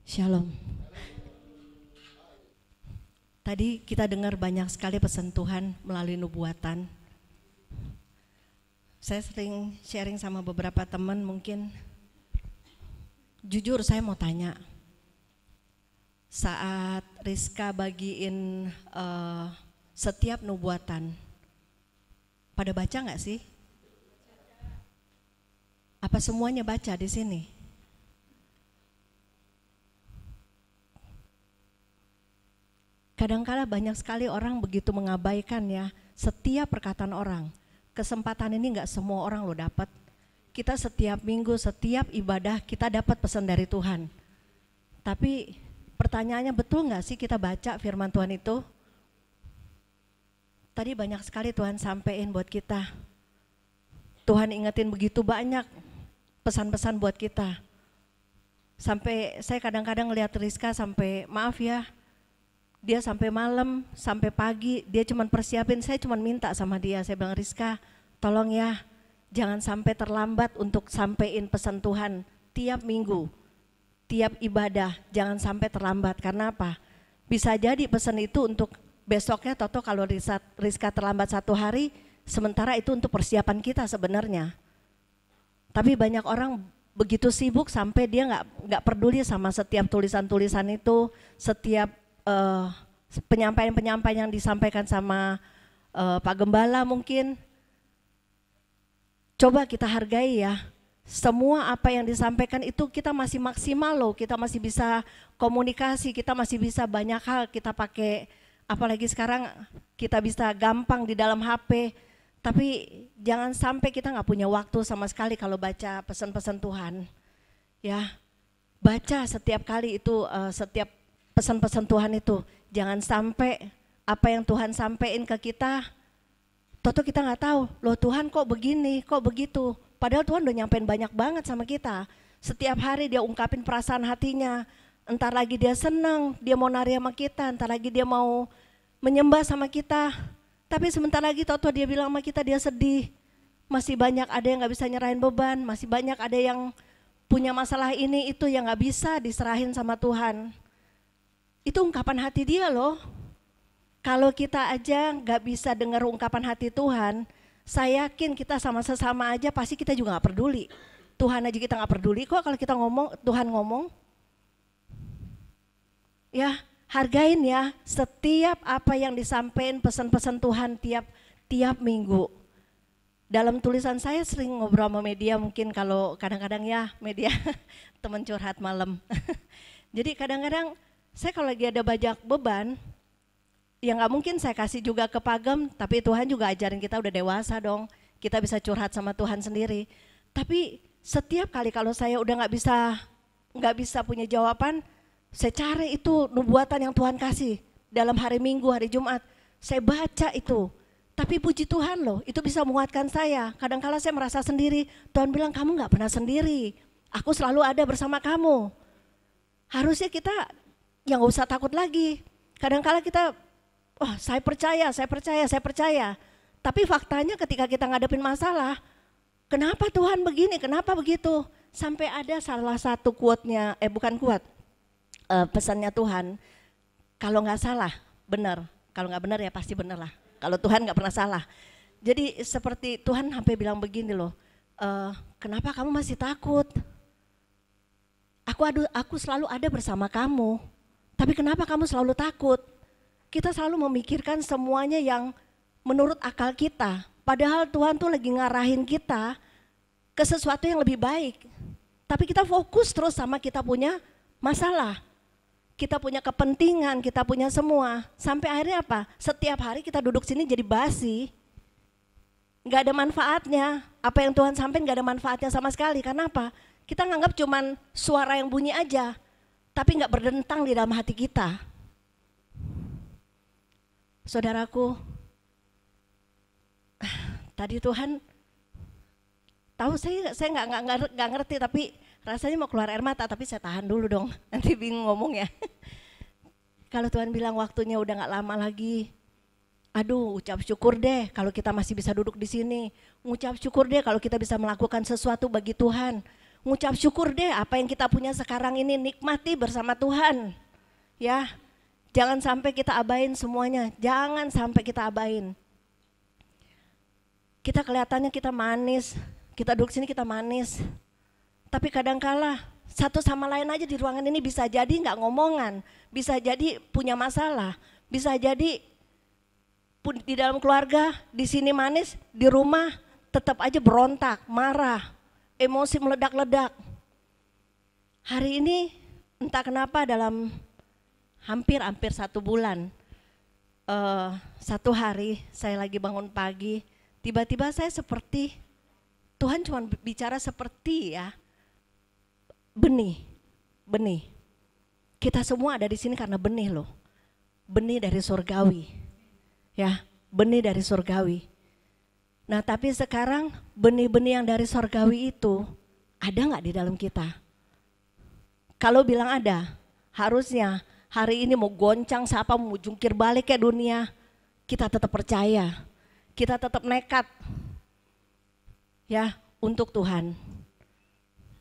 Shalom. Tadi kita dengar banyak sekali pesan Tuhan melalui nubuatan. Saya sering sharing sama beberapa teman, mungkin jujur saya mau tanya. Saat Rizka bagiin setiap nubuatan, pada baca nggak sih? Apa semuanya baca di sini? Kadang-kala banyak sekali orang begitu mengabaikan ya setiap perkataan orang. Kesempatan ini nggak semua orang lo dapat. Kita setiap minggu, setiap ibadah kita dapat pesan dari Tuhan. Tapi pertanyaannya, betul nggak sih kita baca firman Tuhan itu? Tadi banyak sekali Tuhan sampein buat kita. Tuhan ingetin begitu banyak pesan-pesan buat kita. Sampai saya kadang-kadang ngeliat Rizka sampai, maaf ya, dia sampai malam, sampai pagi, dia cuma persiapin, saya cuma minta sama dia, saya bilang, Rizka tolong ya, jangan sampai terlambat untuk sampein pesan Tuhan tiap minggu, tiap ibadah, jangan sampai terlambat. Karena apa? Bisa jadi pesan itu untuk besoknya, toto kalau Rizka terlambat 1 hari, sementara itu untuk persiapan kita sebenarnya. Tapi banyak orang begitu sibuk sampai dia nggak peduli sama setiap tulisan-tulisan itu, setiap penyampaian-penyampaian yang disampaikan sama Pak Gembala mungkin. Coba kita hargai ya, semua apa yang disampaikan itu kita masih maksimal loh, kita masih bisa komunikasi, kita masih bisa banyak hal kita pakai, apalagi sekarang kita bisa gampang di dalam HP. Tapi jangan sampai kita nggak punya waktu sama sekali kalau baca pesan-pesan Tuhan. Ya, baca setiap kali itu, setiap pesan-pesan Tuhan itu, jangan sampai apa yang Tuhan sampaikan ke kita, toto kita nggak tahu, loh Tuhan kok begini, kok begitu. Padahal Tuhan udah nyampein banyak banget sama kita. Setiap hari dia ungkapin perasaan hatinya, entar lagi dia senang, dia mau nari sama kita, entar lagi dia mau menyembah sama kita. Tapi sebentar lagi toto dia bilang sama kita dia sedih. Masih banyak ada yang nggak bisa nyerahin beban, masih banyak ada yang punya masalah ini itu yang nggak bisa diserahin sama Tuhan. Itu ungkapan hati dia loh. Kalau kita aja nggak bisa dengar ungkapan hati Tuhan, saya yakin kita sama sesama aja pasti kita juga nggak peduli. Tuhan aja kita nggak peduli kok kalau kita ngomong, Tuhan ngomong. Ya, hargain ya setiap apa yang disampaikan pesan-pesan Tuhan tiap minggu. Dalam tulisan saya sering ngobrol sama media, mungkin kalau kadang-kadang ya media teman curhat malam. Jadi kadang-kadang saya kalau lagi ada banyak beban, ya nggak mungkin saya kasih juga ke Pagem, tapi Tuhan juga ajarin kita udah dewasa dong, kita bisa curhat sama Tuhan sendiri. Tapi setiap kali kalau saya udah nggak bisa punya jawaban, saya cari itu nubuatan yang Tuhan kasih dalam hari Minggu, hari Jumat, saya baca itu. Tapi puji Tuhan loh, itu bisa menguatkan saya. Kadang-kala saya merasa sendiri, Tuhan bilang kamu nggak pernah sendiri, aku selalu ada bersama kamu. Harusnya kita yang gak usah takut lagi. Kadang-kala kita, saya percaya. Tapi faktanya ketika kita ngadepin masalah, kenapa Tuhan begini, kenapa begitu? Sampai ada salah satu quote-nya, bukan quote, pesannya Tuhan, kalau gak salah, benar. Kalau gak benar ya pasti benar lah. Kalau Tuhan gak pernah salah. Jadi seperti Tuhan sampai bilang begini loh, kenapa kamu masih takut? Aku selalu ada bersama kamu. Tapi kenapa kamu selalu takut? Kita selalu memikirkan semuanya yang menurut akal kita. Padahal Tuhan tuh lagi ngarahin kita ke sesuatu yang lebih baik. Tapi kita fokus terus sama kita punya masalah. Kita punya kepentingan, kita punya semua. Sampai akhirnya apa? Setiap hari kita duduk sini jadi basi. Gak ada manfaatnya. Apa yang Tuhan sampaikan gak ada manfaatnya sama sekali. Karena apa? Kita nganggap cuman suara yang bunyi aja. Tapi nggak berdentang di dalam hati kita. Saudaraku, tadi Tuhan tahu saya nggak ngerti, tapi rasanya mau keluar air mata, tapi saya tahan dulu dong, nanti bingung ngomong ya. Kalau Tuhan bilang waktunya udah nggak lama lagi, aduh ucap syukur deh kalau kita masih bisa duduk di sini, ucap syukur deh kalau kita bisa melakukan sesuatu bagi Tuhan. Ngucap syukur deh apa yang kita punya sekarang ini, nikmati bersama Tuhan. Ya, jangan sampai kita abain semuanya, jangan sampai kita abain. Kita kelihatannya kita manis, kita duduk sini kita manis. Tapi kadangkala satu sama lain aja di ruangan ini bisa jadi nggak ngomongan, bisa jadi punya masalah, bisa jadi di dalam keluarga di sini manis, di rumah tetap aja berontak, marah, emosi meledak-ledak. Hari ini entah kenapa dalam hampir 1 bulan, satu hari saya lagi bangun pagi, tiba-tiba saya seperti Tuhan cuma bicara seperti ya benih. Kita semua ada di sini karena benih loh, benih dari surgawi, ya benih dari surgawi. Nah tapi sekarang benih-benih yang dari surgawi itu ada nggak di dalam kita? Kalau bilang ada, harusnya hari ini mau goncang siapa, mau jungkir balik ke dunia, kita tetap percaya, kita tetap nekat ya untuk Tuhan.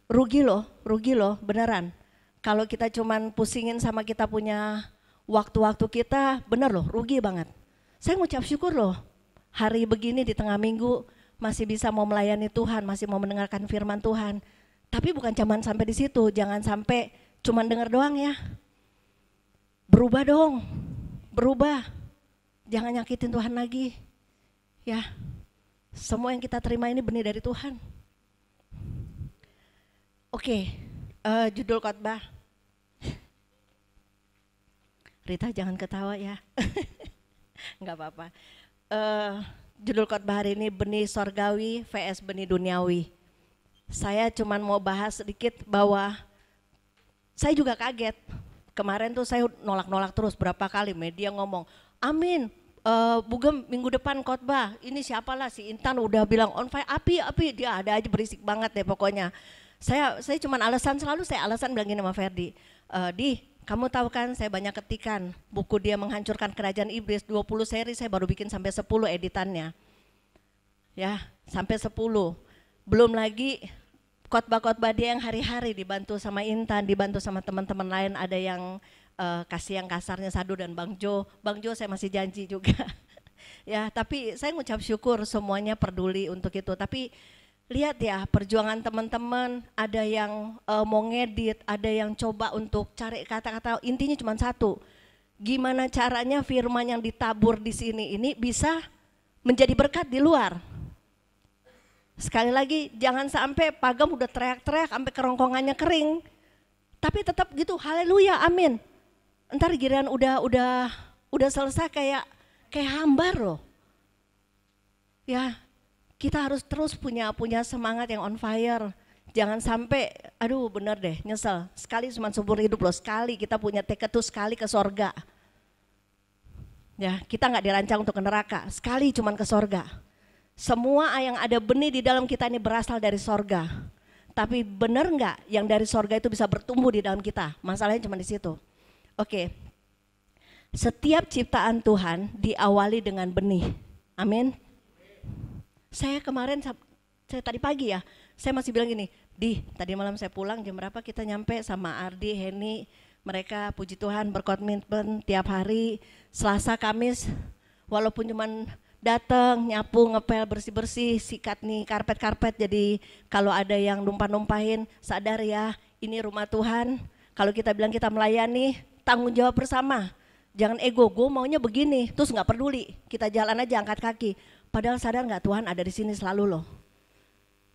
Rugi loh beneran. Kalau kita cuman pusingin sama kita punya waktu-waktu kita, bener loh rugi banget. Saya ngucap syukur loh. Hari begini di tengah minggu masih bisa mau melayani Tuhan, masih mau mendengarkan firman Tuhan. Tapi bukan cuman sampai di situ, jangan sampai cuman dengar doang ya. Berubah dong, berubah. Jangan nyakitin Tuhan lagi. Ya, semua yang kita terima ini benih dari Tuhan. Oke, judul khotbah. Rita jangan ketawa ya. Enggak apa-apa. Judul khotbah hari ini benih sorgawi vs benih duniawi. Saya cuman mau bahas sedikit bahwa saya juga kaget. Kemarin tuh saya nolak-nolak terus berapa kali media ngomong, amin, Bugem minggu depan khotbah. Ini siapalah si Intan udah bilang on fire, api, dia ada aja berisik banget deh pokoknya. Saya cuman selalu saya bilang gini sama Ferdi, kamu tahu kan saya banyak ketikan buku dia menghancurkan kerajaan iblis, 20 seri saya baru bikin sampai 10 editannya. Ya, sampai 10. Belum lagi khotbah-khotbah dia yang hari-hari dibantu sama Intan, dibantu sama teman-teman lain, ada yang kasih yang kasarnya Sadu dan Bang Jo. Bang Jo saya masih janji juga. Ya, tapi saya ngucap syukur semuanya peduli untuk itu. Tapi lihat ya perjuangan teman-teman, ada yang mau ngedit, ada yang coba untuk cari kata-kata, intinya cuma satu. Gimana caranya firman yang ditabur di sini ini bisa menjadi berkat di luar. Sekali lagi jangan sampai Pagam udah teriak-teriak sampai kerongkongannya kering. Tapi tetap gitu, haleluya, amin. Entar giliran udah selesai kayak hambar loh. Ya, kita harus terus punya semangat yang on fire. Jangan sampai, aduh bener deh, nyesel. Sekali cuma seumur hidup loh, sekali kita punya tekad tuh sekali ke sorga. Ya, kita nggak dirancang untuk ke neraka, sekali cuma ke sorga. Semua yang ada benih di dalam kita ini berasal dari sorga. Tapi benar nggak yang dari sorga itu bisa bertumbuh di dalam kita? Masalahnya cuma di situ. Oke, setiap ciptaan Tuhan diawali dengan benih. Amin. Saya kemarin, saya tadi pagi ya, saya masih bilang gini, tadi malam saya pulang jam berapa kita nyampe sama Ardi, Heni, mereka puji Tuhan berkomitmen tiap hari, Selasa, Kamis, walaupun cuman datang, nyapu, ngepel, bersih-bersih, sikat nih karpet-karpet, jadi kalau ada yang numpah-numpahin, sadar ya ini rumah Tuhan, kalau kita bilang kita melayani, tanggung jawab bersama, jangan ego, gue maunya begini, terus gak peduli, kita jalan aja angkat kaki. Padahal sadar nggak Tuhan ada di sini selalu loh.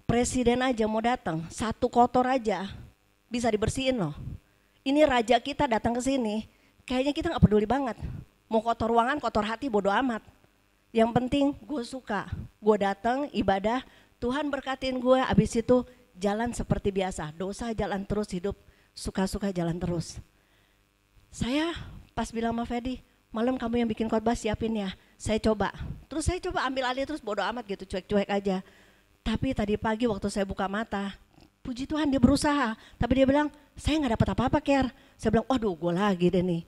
Presiden aja mau datang, satu kotor aja bisa dibersihin loh. Ini raja kita datang ke sini, kayaknya kita nggak peduli banget. Mau kotor ruangan, kotor hati, bodo amat. Yang penting gue suka, gue datang ibadah, Tuhan berkatin gue, abis itu jalan seperti biasa. Dosa jalan terus, hidup suka-suka jalan terus. Saya pas bilang sama Fedi, malam kamu yang bikin khotbah siapin ya. Saya coba, terus saya coba ambil alih terus bodo amat gitu, cuek-cuek aja. Tapi tadi pagi waktu saya buka mata, puji Tuhan dia berusaha. Tapi dia bilang, saya gak dapat apa-apa Ker. Saya bilang, waduh gue lagi deh nih.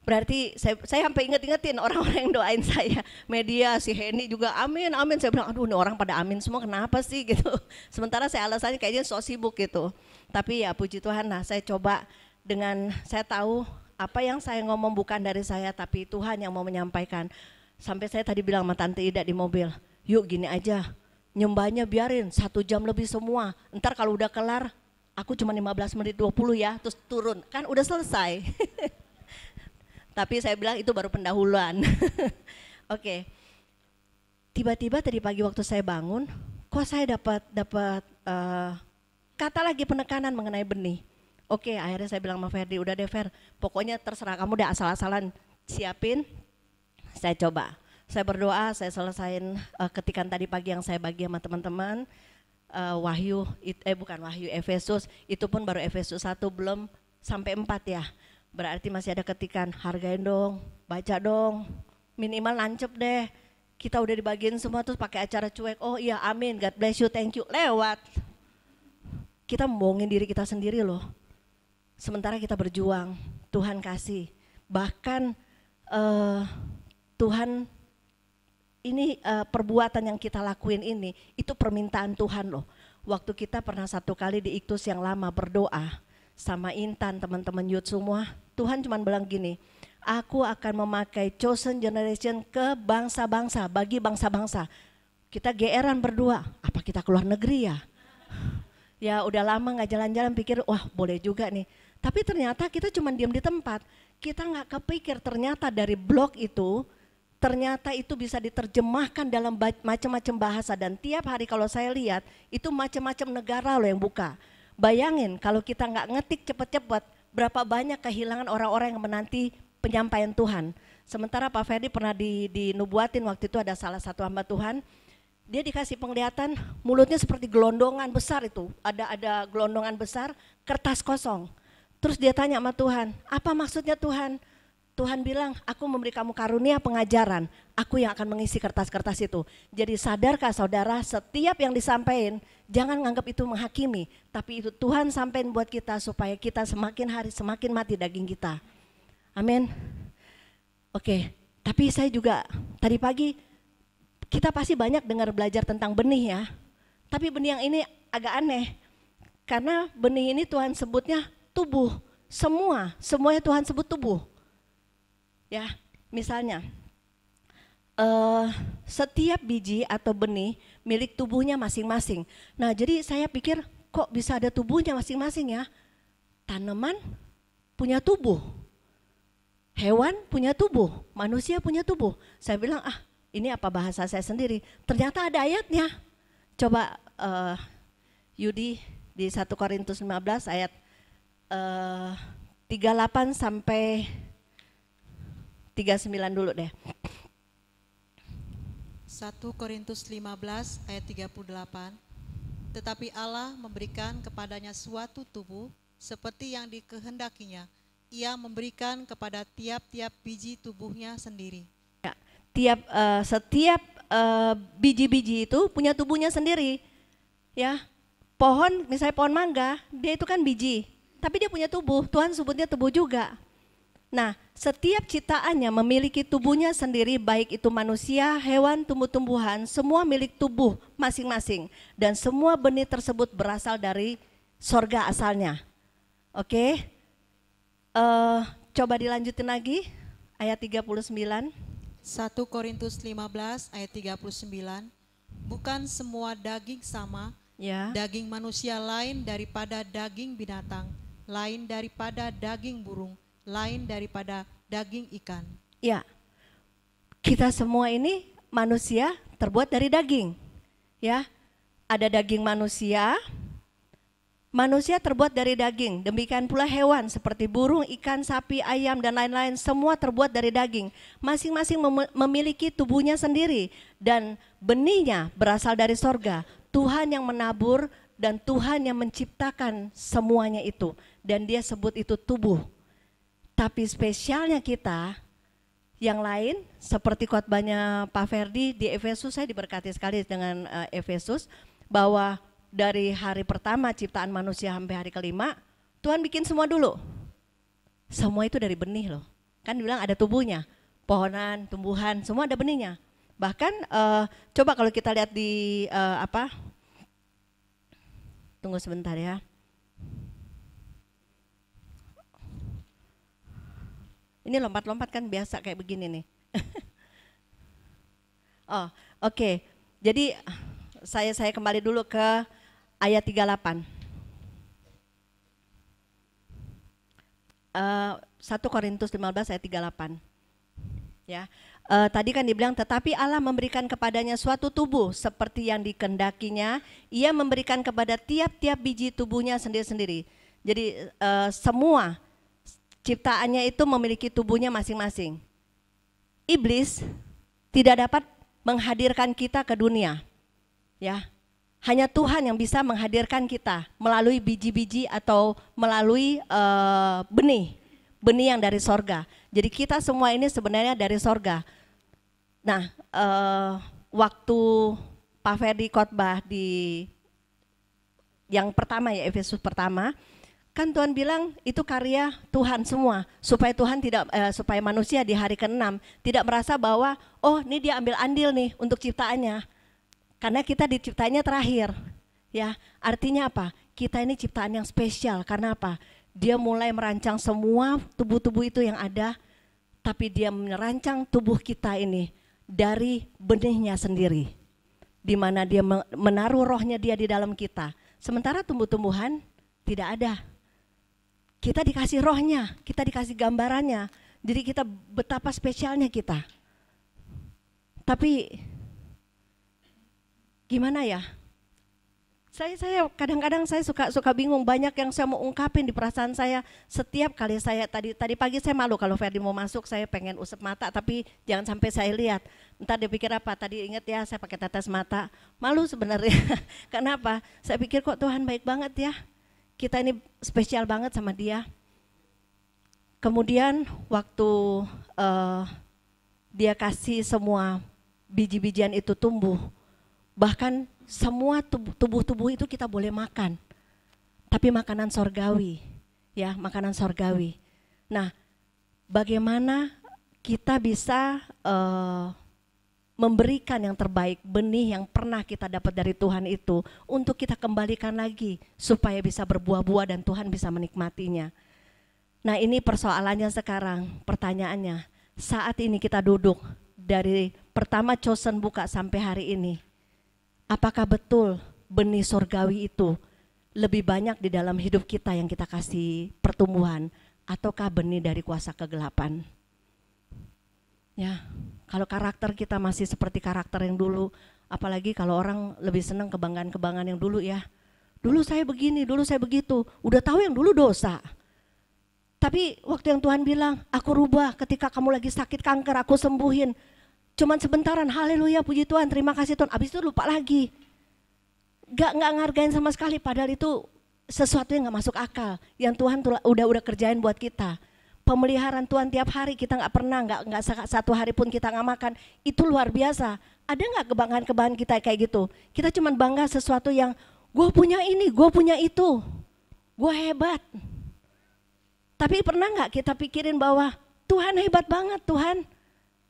Berarti saya sampai inget-ingetin orang-orang yang doain saya, media, si Henny juga amin, amin. Saya bilang, aduh ini orang pada amin semua kenapa sih gitu. Sementara saya alasannya kayaknya sok sibuk gitu. Tapi ya puji Tuhan lah, saya coba dengan saya tahu apa yang saya ngomong bukan dari saya, tapi Tuhan yang mau menyampaikan. Sampai saya tadi bilang sama Tante Ida di mobil, yuk gini aja, nyembahnya biarin 1 jam lebih semua. Ntar kalau udah kelar, aku cuma 15 menit 20 ya, terus turun. Kan udah selesai. Tapi saya bilang itu baru pendahuluan. Oke. Tiba-tiba tadi pagi waktu saya bangun, kok saya dapat kata lagi penekanan mengenai benih. Oke, akhirnya saya bilang sama Ferdi, udah deh Fer, pokoknya terserah kamu udah asal-asalan siapin. Saya coba. Saya berdoa, saya selesain ketikan tadi pagi yang saya bagi sama teman-teman. Efesus, itu pun baru Efesus 1 belum sampai 4 ya. Berarti masih ada ketikan, hargain dong, baca dong, minimal nancep deh. Kita udah dibagiin semua terus pakai acara cuek, oh iya amin, God bless you, thank you, lewat. Kita membohongin diri kita sendiri loh. Sementara kita berjuang, Tuhan kasih. Bahkan Tuhan ini perbuatan yang kita lakuin ini, itu permintaan Tuhan loh. Waktu kita pernah 1 kali di Iktus yang lama berdoa sama Intan, teman-teman youth semua, Tuhan cuma bilang gini, aku akan memakai chosen generation ke bangsa-bangsa, bagi bangsa-bangsa. Kita GR-an berdua, apa kita keluar negeri ya? Ya udah lama gak jalan-jalan, pikir wah boleh juga nih. Tapi ternyata kita cuma diam di tempat, kita gak kepikir ternyata dari blog itu, ternyata itu bisa diterjemahkan dalam macam-macam bahasa. Dan tiap hari kalau saya lihat, itu macam-macam negara loh yang buka. Bayangin kalau kita gak ngetik cepet-cepet, berapa banyak kehilangan orang-orang yang menanti penyampaian Tuhan. Sementara Pak Ferdi pernah dinubuatin waktu itu ada salah satu hamba Tuhan, dia dikasih penglihatan mulutnya seperti gelondongan besar itu, ada gelondongan besar, kertas kosong. Terus dia tanya sama Tuhan, apa maksudnya Tuhan? Tuhan bilang, aku memberi kamu karunia pengajaran, aku yang akan mengisi kertas-kertas itu. Jadi sadarkah saudara, setiap yang disampaikan, jangan nganggap itu menghakimi, tapi itu Tuhan sampaikan buat kita supaya kita semakin hari semakin mati daging kita. Amin. Oke, tapi saya juga tadi pagi, kita pasti banyak dengar belajar tentang benih ya, tapi benih yang ini agak aneh, karena benih ini Tuhan sebutnya tubuh, semuanya Tuhan sebut tubuh. Ya, misalnya setiap biji atau benih milik tubuhnya masing-masing. Nah, jadi saya pikir kok bisa ada tubuhnya masing-masing ya? Tanaman punya tubuh, hewan punya tubuh, manusia punya tubuh. Saya bilang ini apa bahasa saya sendiri? Ternyata ada ayatnya. Coba Yudi di 1 Korintus 15 ayat 38 sampai 39 dulu deh. 1 Korintus 15 ayat 38. Tetapi Allah memberikan kepadanya suatu tubuh seperti yang dikehendakinya. Ia memberikan kepada tiap-tiap biji tubuhnya sendiri. Ya, setiap biji-biji itu punya tubuhnya sendiri. Ya, pohon, misalnya pohon mangga, dia itu kan biji, tapi dia punya tubuh. Tuhan sebutnya tubuh juga. Nah, setiap ciptaannya memiliki tubuhnya sendiri, baik itu manusia, hewan, tumbuh-tumbuhan, semua milik tubuh masing-masing. Dan semua benih tersebut berasal dari sorga asalnya. Oke, coba dilanjutin lagi, ayat 39. 1 Korintus 15 ayat 39. Bukan semua daging sama, ya. Daging manusia lain daripada daging binatang, lain daripada daging burung, lain daripada daging ikan. Ya, kita semua ini manusia terbuat dari daging. Ya, ada daging manusia, manusia terbuat dari daging. Demikian pula hewan seperti burung, ikan, sapi, ayam dan lain-lain, semua terbuat dari daging. Masing-masing memiliki tubuhnya sendiri dan benihnya berasal dari sorga. Tuhan yang menabur dan Tuhan yang menciptakan semuanya itu, dan dia sebut itu tubuh. Tapi spesialnya kita, yang lain seperti khotbahnya Pak Ferdi di Efesus, saya diberkati sekali dengan Efesus, bahwa dari hari pertama ciptaan manusia sampai hari kelima, Tuhan bikin semua dulu. Semua itu dari benih loh. Kan dibilang ada tubuhnya, pohonan, tumbuhan, semua ada benihnya. Bahkan coba kalau kita lihat di tunggu sebentar ya. Ini lompat-lompat kan biasa kayak begini nih. Oh, oke. Jadi saya kembali dulu ke ayat 38. 1 Korintus 15 ayat 38. Ya. Tadi kan dibilang, tetapi Allah memberikan kepadanya suatu tubuh seperti yang dikendakinya, ia memberikan kepada tiap-tiap biji tubuhnya sendiri-sendiri. Jadi semua ciptaannya itu memiliki tubuhnya masing-masing. Iblis tidak dapat menghadirkan kita ke dunia, ya. Hanya Tuhan yang bisa menghadirkan kita melalui biji-biji atau melalui benih yang dari sorga. Jadi kita semua ini sebenarnya dari sorga. Nah, waktu Pak Ferdi khotbah di yang pertama ya, Efesus pertama, kan Tuhan bilang itu karya Tuhan semua, supaya Tuhan tidak supaya manusia di hari ke-6 tidak merasa bahwa oh ini dia ambil andil nih untuk ciptaannya. Karena kita diciptanya terakhir. Ya, artinya apa? Kita ini ciptaan yang spesial karena apa? Dia mulai merancang semua tubuh-tubuh itu yang ada, tapi dia merancang tubuh kita ini dari benihnya sendiri, di mana dia menaruh rohnya dia di dalam kita. Sementara tumbuh-tumbuhan tidak ada. Kita dikasih rohnya, kita dikasih gambarannya. Jadi kita betapa spesialnya kita. Tapi gimana ya? Saya kadang-kadang saya suka bingung, banyak yang saya mau ungkapin di perasaan saya. Setiap kali saya tadi pagi saya malu kalau Ferdi mau masuk, saya pengen usap mata tapi jangan sampai saya lihat. Entar dia pikir apa? Tadi ingat ya saya pakai tetes mata. Malu sebenarnya. Kenapa? Saya pikir kok Tuhan baik banget ya. Kita ini spesial banget sama Dia. Kemudian waktu Dia kasih semua biji-bijian itu tumbuh, bahkan semua tubuh-tubuh itu kita boleh makan, tapi makanan sorgawi, ya, makanan sorgawi. Nah, bagaimana kita bisa memberikan yang terbaik, benih yang pernah kita dapat dari Tuhan itu untuk kita kembalikan lagi supaya bisa berbuah-buah dan Tuhan bisa menikmatinya. Nah, ini persoalannya sekarang, pertanyaannya, saat ini kita duduk dari pertama Chosen buka sampai hari ini, apakah betul benih sorgawi itu lebih banyak di dalam hidup kita yang kita kasih pertumbuhan, ataukah benih dari kuasa kegelapan? Ya, kalau karakter kita masih seperti karakter yang dulu, apalagi kalau orang lebih senang kebanggaan-kebanggaan yang dulu ya. Dulu saya begini, dulu saya begitu, udah tahu yang dulu dosa. Tapi waktu yang Tuhan bilang, aku rubah, ketika kamu lagi sakit kanker, aku sembuhin. Cuman sebentaran, haleluya, puji Tuhan, terima kasih Tuhan, habis itu lupa lagi. Gak ngargain sama sekali, padahal itu sesuatu yang gak masuk akal, yang Tuhan udah kerjain buat kita. Pemeliharaan Tuhan tiap hari, kita gak pernah, gak satu hari pun kita gak makan, itu luar biasa. Ada gak kebanggaan-kebanggaan kita kayak gitu? Kita cuman bangga sesuatu yang, gue punya ini, gue punya itu, gue hebat. Tapi pernah gak kita pikirin bahwa Tuhan hebat banget, Tuhan.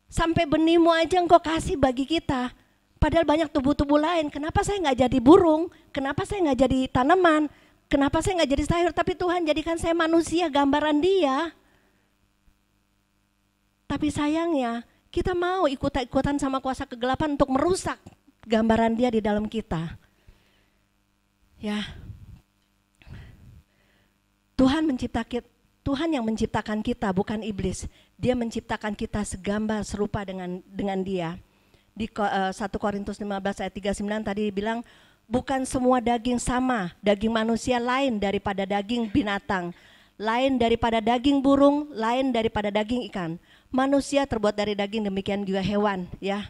Sampai benihmu aja engkau kasih bagi kita. Padahal banyak tubuh-tubuh lain. Kenapa saya gak jadi burung? Kenapa saya gak jadi tanaman? Kenapa saya gak jadi sayur? Tapi Tuhan jadikan saya manusia, gambaran Dia. Tapi sayangnya kita mau ikut-ikutan sama kuasa kegelapan untuk merusak gambaran Dia di dalam kita. Ya, Tuhan yang menciptakan kita, bukan iblis. Dia menciptakan kita segambar serupa dengan Dia. Di 1 Korintus 15 ayat 39 tadi bilang, bukan semua daging sama, daging manusia lain daripada daging binatang, lain daripada daging burung, lain daripada daging ikan. Manusia terbuat dari daging, demikian juga hewan, ya.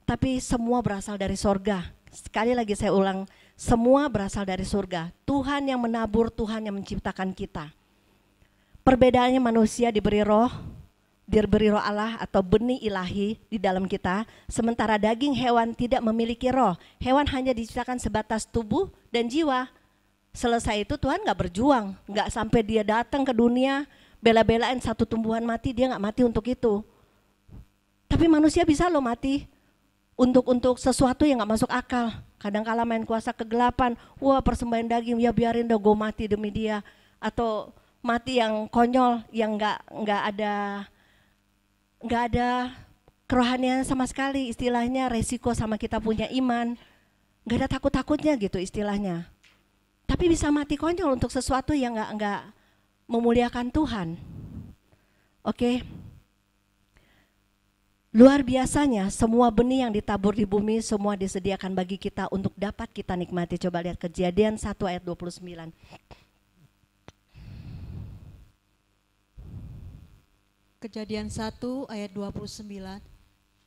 Tapi semua berasal dari sorga. Sekali lagi saya ulang, semua berasal dari surga. Tuhan yang menabur, Tuhan yang menciptakan kita. Perbedaannya manusia diberi roh Allah atau benih ilahi di dalam kita, sementara daging hewan tidak memiliki roh. Hewan hanya diciptakan sebatas tubuh dan jiwa. Selesai itu Tuhan gak berjuang, gak sampai dia datang ke dunia bela-belain satu tumbuhan mati, dia nggak mati untuk itu. Tapi manusia bisa loh mati untuk sesuatu yang nggak masuk akal. Kadang-kala main kuasa kegelapan, wah persembahan daging, ya biarin dong gue mati demi dia. Atau mati yang konyol, yang nggak ada kerohanian sama sekali, istilahnya resiko sama kita punya iman. Nggak ada takut-takutnya gitu istilahnya. Tapi bisa mati konyol untuk sesuatu yang nggak memuliakan Tuhan. Oke. Luar biasanya semua benih yang ditabur di bumi semua disediakan bagi kita untuk dapat kita nikmati. Coba lihat Kejadian 1 ayat 29. Kejadian 1 ayat 29.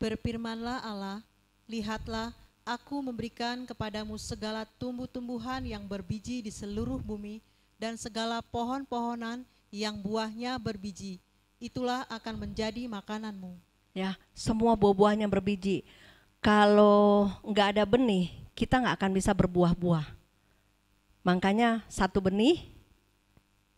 Berfirmanlah Allah, lihatlah, aku memberikan kepadamu segala tumbuh-tumbuhan yang berbiji di seluruh bumi dan segala pohon-pohonan yang buahnya berbiji. Itulah akan menjadi makananmu. Ya, semua buah-buahnya berbiji. Kalau nggak ada benih, kita nggak akan bisa berbuah-buah. Makanya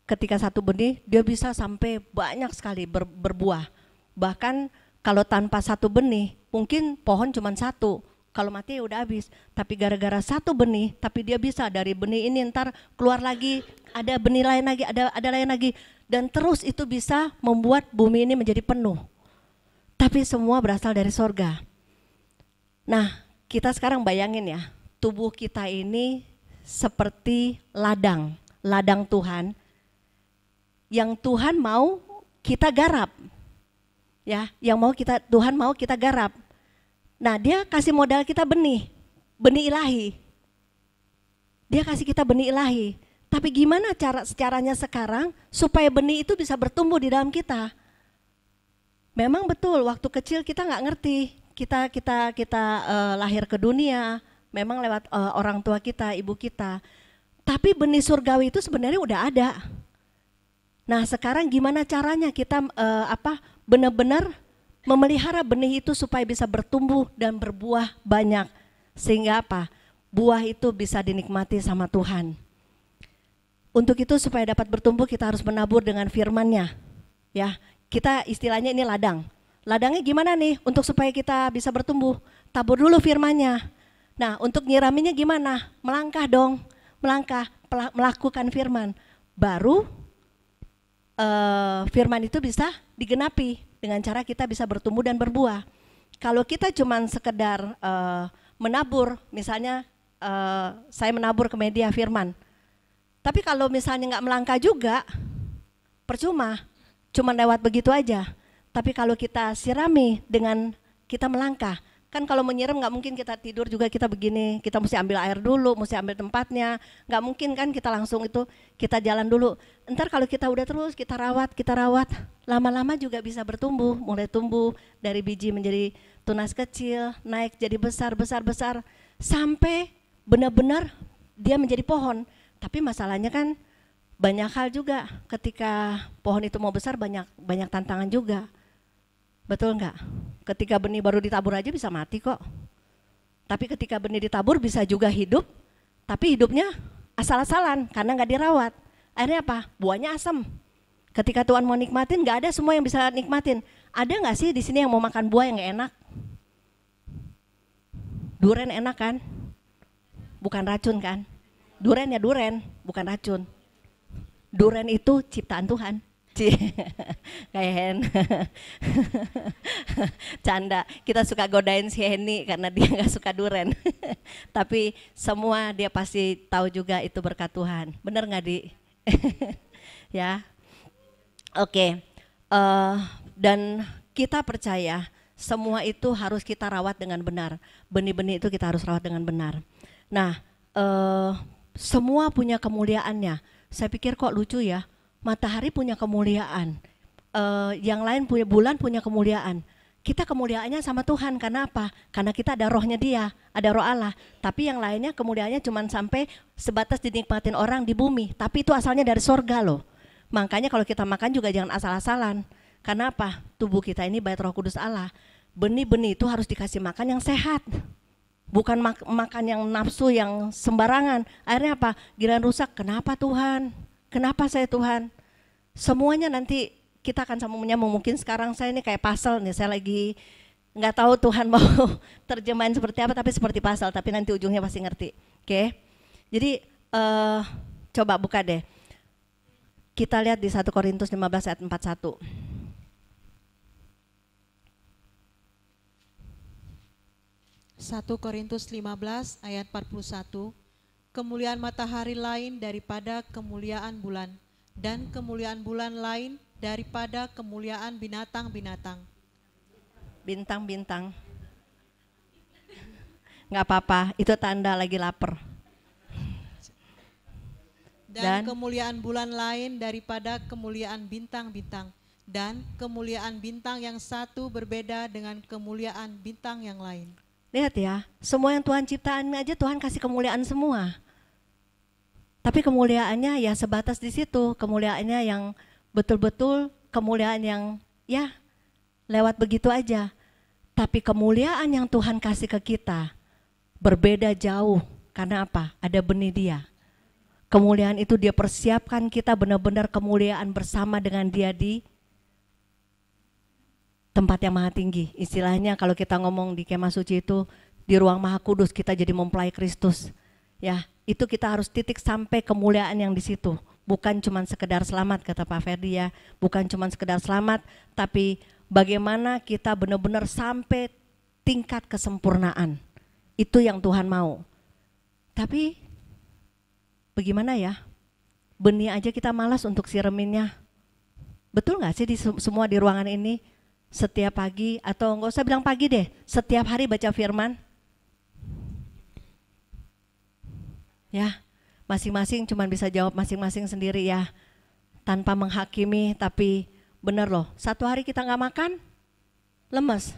ketika satu benih, dia bisa sampai banyak sekali berbuah. Bahkan kalau tanpa satu benih, mungkin pohon cuma satu. Kalau mati ya udah habis. Tapi gara-gara satu benih, tapi dia bisa dari benih ini ntar keluar lagi, ada benih lain lagi, ada lain lagi. Dan terus itu bisa membuat bumi ini menjadi penuh. Tapi semua berasal dari sorga. Nah, kita sekarang bayangin ya, tubuh kita ini seperti ladang Tuhan, yang Tuhan mau kita garap. Ya, Tuhan mau kita garap. Nah, dia kasih modal kita benih ilahi. Dia kasih kita benih ilahi. Tapi gimana caranya sekarang supaya benih itu bisa bertumbuh di dalam kita? Memang betul, waktu kecil kita nggak ngerti, kita lahir ke dunia, memang lewat orang tua kita, ibu kita. Tapi benih surgawi itu sebenarnya udah ada. Nah sekarang gimana caranya kita benar-benar memelihara benih itu supaya bisa bertumbuh dan berbuah banyak, sehingga buah itu bisa dinikmati sama Tuhan. Untuk itu supaya dapat bertumbuh kita harus menabur dengan firman-Nya, ya. Kita istilahnya ini ladang. Ladangnya gimana nih untuk supaya kita bisa bertumbuh? Tabur dulu firman-Nya. Nah untuk nyiraminnya gimana? Melangkah dong, melakukan firman. Baru firman itu bisa digenapi dengan cara kita bisa bertumbuh dan berbuah. Kalau kita cuman sekedar menabur, misalnya saya menabur ke media firman. Tapi kalau misalnya nggak melangkah juga, percuma. Cuma lewat begitu aja. Tapi kalau kita sirami dengan kita melangkah, kan kalau menyiram nggak mungkin kita tidur juga kita begini, kita mesti ambil air dulu, mesti ambil tempatnya, nggak mungkin kan kita langsung itu kita jalan dulu. Ntar kalau kita udah terus kita rawat, lama-lama juga bisa bertumbuh, mulai tumbuh dari biji menjadi tunas kecil, naik jadi besar, sampai benar-benar dia menjadi pohon. Tapi masalahnya kan banyak hal juga, ketika pohon itu mau besar banyak tantangan juga. Betul enggak? Ketika benih baru ditabur aja bisa mati kok. Tapi ketika benih ditabur bisa juga hidup, tapi hidupnya asal-asalan karena enggak dirawat. Akhirnya buahnya asam. Ketika Tuhan mau nikmatin, enggak ada semua yang bisa nikmatin. Ada enggak sih di sini yang mau makan buah yang enak? Duren enak kan? Bukan racun kan? Duren ya duren, bukan racun. Duren itu ciptaan Tuhan. Kayak Hen. Canda, kita suka godain si Henny karena dia gak suka duren. Tapi semua dia pasti tahu juga itu berkat Tuhan. Bener gak Di? Ya. Oke. Dan kita percaya semua itu harus kita rawat dengan benar. Benih-benih itu kita harus rawat dengan benar. Nah, semua punya kemuliaannya. Saya pikir kok lucu ya, matahari punya kemuliaan, yang lain punya, bulan punya kemuliaan. Kita kemuliaannya sama Tuhan, karena apa? Karena kita ada rohnya Dia, ada roh Allah. Tapi yang lainnya kemuliaannya cuma sampai sebatas dinikmatin orang di bumi. Tapi itu asalnya dari sorga loh. Makanya kalau kita makan juga jangan asal-asalan. Karena apa? Tubuh kita ini bait Roh Kudus Allah. Benih-benih itu harus dikasih makan yang sehat. Bukan makan yang nafsu, yang sembarangan. Akhirnya apa? Giliran rusak, kenapa Tuhan? Kenapa saya Tuhan? Semuanya nanti kita akan sama menyambung. Mungkin sekarang saya ini kayak puzzle nih, saya lagi nggak tahu Tuhan mau terjemahin seperti apa, tapi seperti puzzle, tapi nanti ujungnya pasti ngerti. Oke? Jadi coba buka deh. Kita lihat di 1 Korintus 15 ayat 41. 1 Korintus 15 ayat 41. Kemuliaan matahari lain daripada kemuliaan bulan, dan kemuliaan bulan lain daripada kemuliaan binatang-binatang. Bintang-bintang. Nggak apa-apa, itu tanda lagi lapar. Dan kemuliaan bulan lain daripada kemuliaan bintang-bintang, dan kemuliaan bintang yang satu berbeda dengan kemuliaan bintang yang lain. Lihat ya, semua yang Tuhan ciptaan aja Tuhan kasih kemuliaan semua. Tapi kemuliaannya ya sebatas di situ, kemuliaannya yang betul-betul kemuliaan yang ya lewat begitu aja. Tapi kemuliaan yang Tuhan kasih ke kita berbeda jauh. Karena apa? Ada benih Dia. Kemuliaan itu Dia persiapkan kita benar-benar kemuliaan bersama dengan Dia di tempat yang maha tinggi. Istilahnya kalau kita ngomong di kemah suci itu di ruang maha kudus kita jadi mempelai Kristus. Ya, itu kita harus titik sampai kemuliaan yang di situ. Bukan cuma sekedar selamat, kata Pak Ferdi ya. Bukan cuma sekedar selamat, tapi bagaimana kita benar-benar sampai tingkat kesempurnaan. Itu yang Tuhan mau. Tapi bagaimana ya? Benih aja kita malas untuk sireminnya. Betul gak sih di semua di ruangan ini? Setiap pagi, atau enggak usah bilang pagi deh, setiap hari baca firman. Ya, masing-masing cuma bisa jawab masing-masing sendiri ya, tanpa menghakimi. Tapi bener loh, satu hari kita nggak makan, lemes,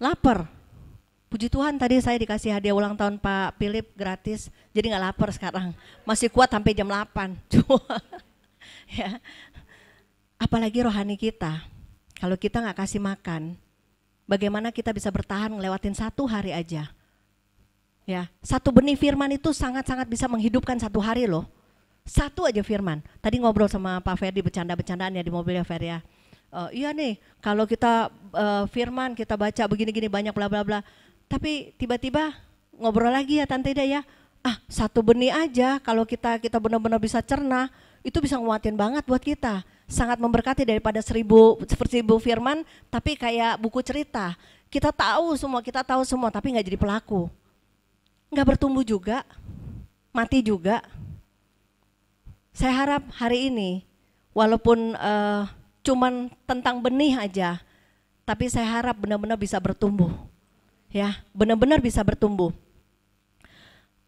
lapar. Puji Tuhan tadi saya dikasih hadiah ulang tahun Pak Philip gratis, jadi nggak lapar sekarang, masih kuat sampai jam 8. Ya. Apalagi rohani kita, kalau kita nggak kasih makan, bagaimana kita bisa bertahan ngelewatin satu hari aja? Ya, satu benih firman itu sangat-sangat bisa menghidupkan satu hari loh. Satu aja firman. Tadi ngobrol sama Pak Ferdi bercanda-bercandaan ya di mobil ya Fer ya. Iya nih, kalau kita firman kita baca begini-gini banyak bla bla bla. Tapi tiba-tiba ngobrol lagi ya Tante Ida ya. Satu benih aja kalau kita benar-benar bisa cerna, itu bisa nguatin banget buat kita. Sangat memberkati daripada 1000 firman tapi kayak buku cerita. Kita tahu semua tapi nggak jadi pelaku. Nggak bertumbuh juga, mati juga. Saya harap hari ini, walaupun cuman tentang benih aja, tapi saya harap benar-benar bisa bertumbuh, ya, benar-benar bisa bertumbuh.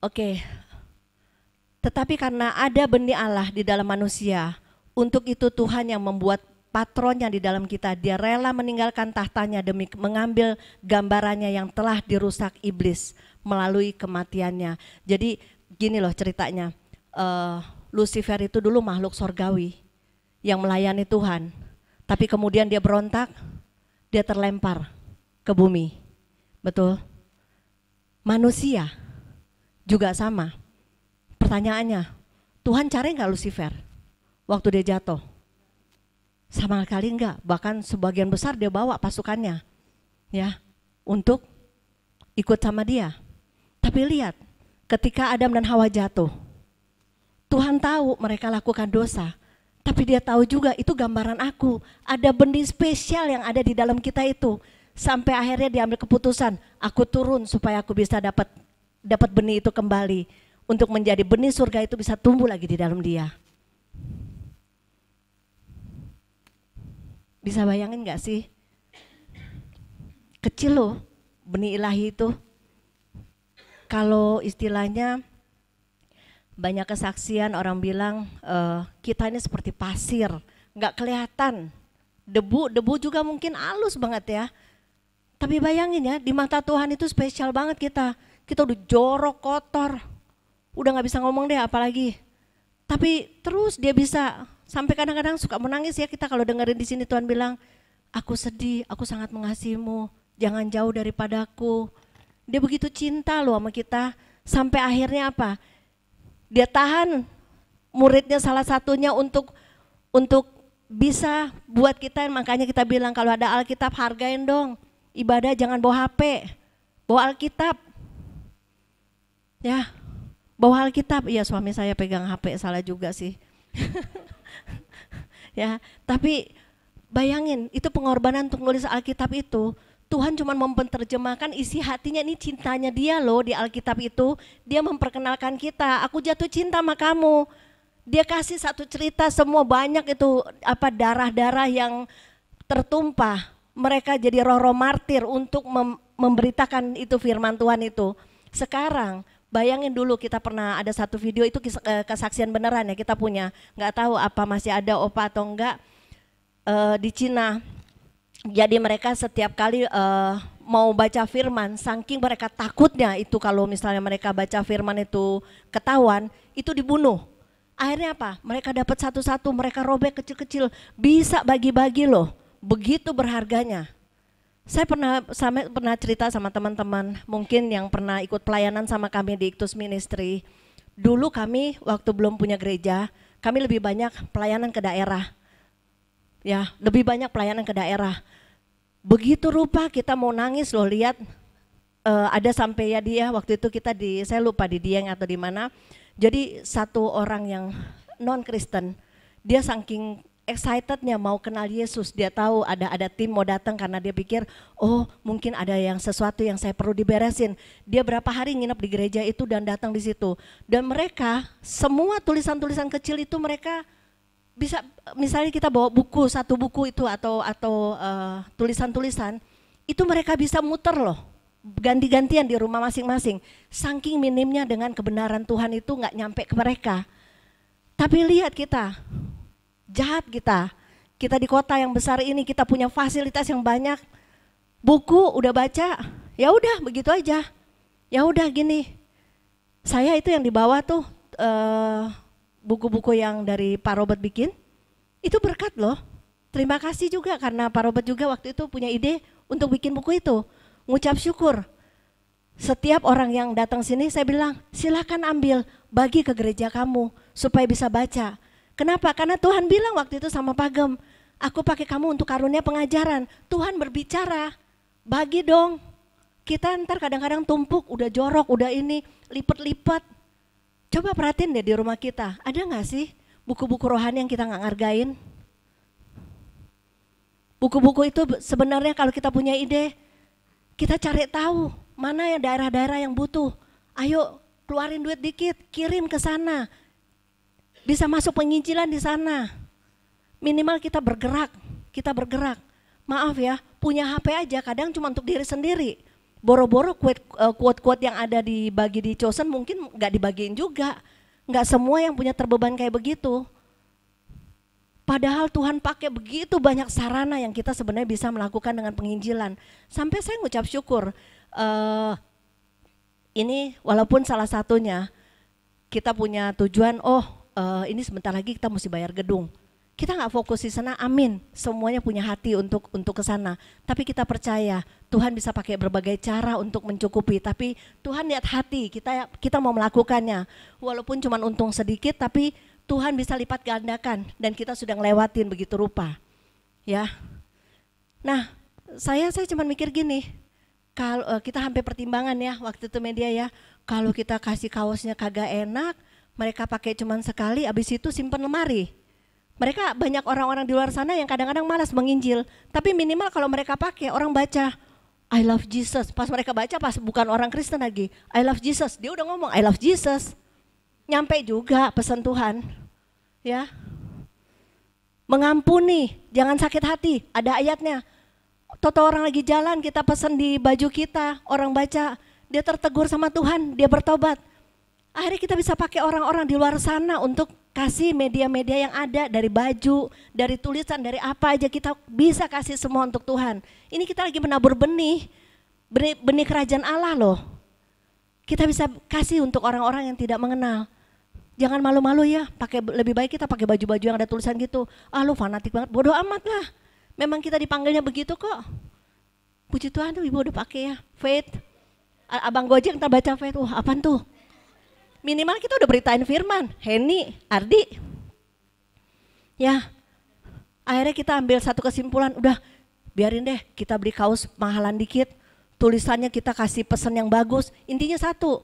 Oke, tetapi karena ada benih Allah di dalam manusia, untuk itu Tuhan yang membuat patronnya di dalam kita, Dia rela meninggalkan tahtanya demi mengambil gambarannya yang telah dirusak iblis melalui kematiannya. Jadi gini loh ceritanya, Lucifer itu dulu makhluk sorgawi yang melayani Tuhan, tapi kemudian dia berontak, dia terlempar ke bumi. Betul? Manusia juga sama. Pertanyaannya, Tuhan cari nggak Lucifer waktu dia jatuh? Sama sekali enggak, bahkan sebagian besar dia bawa pasukannya ya untuk ikut sama dia. Tapi lihat, ketika Adam dan Hawa jatuh, Tuhan tahu mereka lakukan dosa, tapi Dia tahu juga itu gambaran aku. Ada benih spesial yang ada di dalam kita itu. Sampai akhirnya dia ambil keputusan, aku turun supaya aku bisa dapat benih itu kembali, untuk menjadi benih surga itu bisa tumbuh lagi di dalam dia. Bisa bayangin gak sih? Kecil loh benih ilahi itu. Kalau istilahnya banyak kesaksian orang bilang kita ini seperti pasir, gak kelihatan. Debu juga mungkin halus banget ya. Tapi bayangin ya, di mata Tuhan itu spesial banget kita. Kita udah jorok, kotor, udah gak bisa ngomong deh apalagi. Tapi terus dia bisa, sampai kadang-kadang suka menangis ya kita kalau dengerin di sini Tuhan bilang, aku sedih, aku sangat mengasihimu, jangan jauh daripadaku. Dia begitu cinta loh sama kita, sampai akhirnya apa? Dia tahan muridnya salah satunya untuk bisa buat kita, makanya kita bilang kalau ada Alkitab hargain dong. Ibadah jangan bawa HP, bawa Alkitab. Ya, bawa Alkitab. Iya, suami saya pegang HP, salah juga sih. Ya, tapi bayangin itu pengorbanan untuk nulis Alkitab itu. Tuhan cuma memperterjemahkan isi hatinya, ini cintanya dia loh di Alkitab itu. Dia memperkenalkan kita, aku jatuh cinta sama kamu. Dia kasih satu cerita, semua banyak itu darah-darah yang tertumpah. Mereka jadi roh-roh martir untuk memberitakan itu firman Tuhan itu. Sekarang bayangin dulu, kita pernah ada satu video itu kesaksian beneran ya, kita punya, nggak tahu apa masih ada opa atau enggak, di Cina. Jadi mereka setiap kali mau baca firman, saking mereka takutnya itu kalau misalnya mereka baca firman itu ketahuan, itu dibunuh. Akhirnya apa? Mereka dapat satu-satu, mereka robek kecil-kecil, bisa bagi-bagi loh, begitu berharganya. Saya pernah cerita sama teman-teman, mungkin yang pernah ikut pelayanan sama kami di Iktus Ministry. Dulu kami waktu belum punya gereja, kami lebih banyak pelayanan ke daerah. Ya, lebih banyak pelayanan ke daerah. Begitu rupa kita mau nangis loh lihat ada sampai ya dia waktu itu kita saya lupa di Dieng atau di mana. Jadi satu orang yang non-Kristen, dia saking excitednya mau kenal Yesus, dia tahu ada tim mau datang karena dia pikir, oh mungkin ada yang sesuatu yang saya perlu diberesin. Dia berapa hari nginep di gereja itu dan datang di situ. Dan mereka semua tulisan-tulisan kecil itu mereka bisa, misalnya kita bawa buku, satu buku itu atau tulisan-tulisan, itu mereka bisa muter loh, ganti-gantian di rumah masing-masing. Saking minimnya dengan kebenaran Tuhan itu nggak nyampe ke mereka. Tapi lihat kita, jahat kita di kota yang besar ini, kita punya fasilitas yang banyak, buku udah baca, ya udah begitu aja, ya udah gini. Saya itu yang dibawa tuh buku-buku yang dari Pak Robert bikin, itu berkat loh. Terima kasih juga karena Pak Robert juga waktu itu punya ide untuk bikin buku itu. Ngucap syukur. Setiap orang yang datang sini saya bilang, silakan ambil, bagi ke gereja kamu supaya bisa baca. Kenapa? Karena Tuhan bilang waktu itu sama Pak Gem, aku pakai kamu untuk karunia pengajaran. Tuhan berbicara, bagi dong. Kita ntar kadang-kadang tumpuk, udah jorok, udah ini, lipat-lipat. Coba perhatiin deh di rumah kita, ada gak sih buku-buku rohani yang kita gak ngargain? Buku-buku itu sebenarnya kalau kita punya ide, kita cari tahu mana yang daerah-daerah yang butuh. Ayo keluarin duit dikit, kirim ke sana. Bisa masuk penginjilan di sana. Minimal kita bergerak. Maaf ya, punya HP aja kadang cuma untuk diri sendiri. Boro-boro quote-quote yang ada dibagi di Chosen mungkin nggak dibagiin juga. Nggak semua yang punya terbeban kayak begitu. Padahal Tuhan pakai begitu banyak sarana yang kita sebenarnya bisa melakukan dengan penginjilan. Sampai saya ngucap syukur. Ini walaupun salah satunya kita punya tujuan, ini sebentar lagi kita mesti bayar gedung. Kita nggak fokus di sana, amin. Semuanya punya hati untuk ke sana. Tapi kita percaya Tuhan bisa pakai berbagai cara untuk mencukupi. Tapi Tuhan lihat hati, kita mau melakukannya. Walaupun cuma untung sedikit, tapi Tuhan bisa lipat gandakan dan kita sudah ngelewatin begitu rupa. Ya. Nah, saya cuma mikir gini, kalau kita hampir pertimbangan ya waktu itu media ya, kalau kita kasih kaosnya kagak enak, mereka pakai cuma sekali, abis itu simpen lemari. Mereka banyak orang-orang di luar sana yang kadang-kadang malas menginjil, tapi minimal kalau mereka pakai, orang baca, I love Jesus. Pas mereka baca, pas bukan orang Kristen lagi, I love Jesus. Dia udah ngomong, I love Jesus. Nyampe juga pesan Tuhan, ya. Mengampuni, jangan sakit hati, ada ayatnya. Toto orang lagi jalan, kita pesan di baju kita, orang baca, dia tertegur sama Tuhan, dia bertobat. Akhirnya kita bisa pakai orang-orang di luar sana untuk kasih media-media yang ada, dari baju, dari tulisan, dari apa aja kita bisa kasih semua untuk Tuhan. Ini kita lagi menabur benih kerajaan Allah loh. Kita bisa kasih untuk orang-orang yang tidak mengenal. Jangan malu-malu ya, lebih baik kita pakai baju-baju yang ada tulisan gitu. Ah lu fanatik banget, bodoh amat lah. Memang kita dipanggilnya begitu kok. Puji Tuhan tuh ibu udah pakai ya, Faith. Abang Gojek ntar baca Faith, apaan tuh? Minimal kita udah beritain firman, Heni, Ardi. Ya, akhirnya kita ambil satu kesimpulan, udah biarin deh kita beli kaos mahalan dikit, tulisannya kita kasih pesan yang bagus. Intinya satu,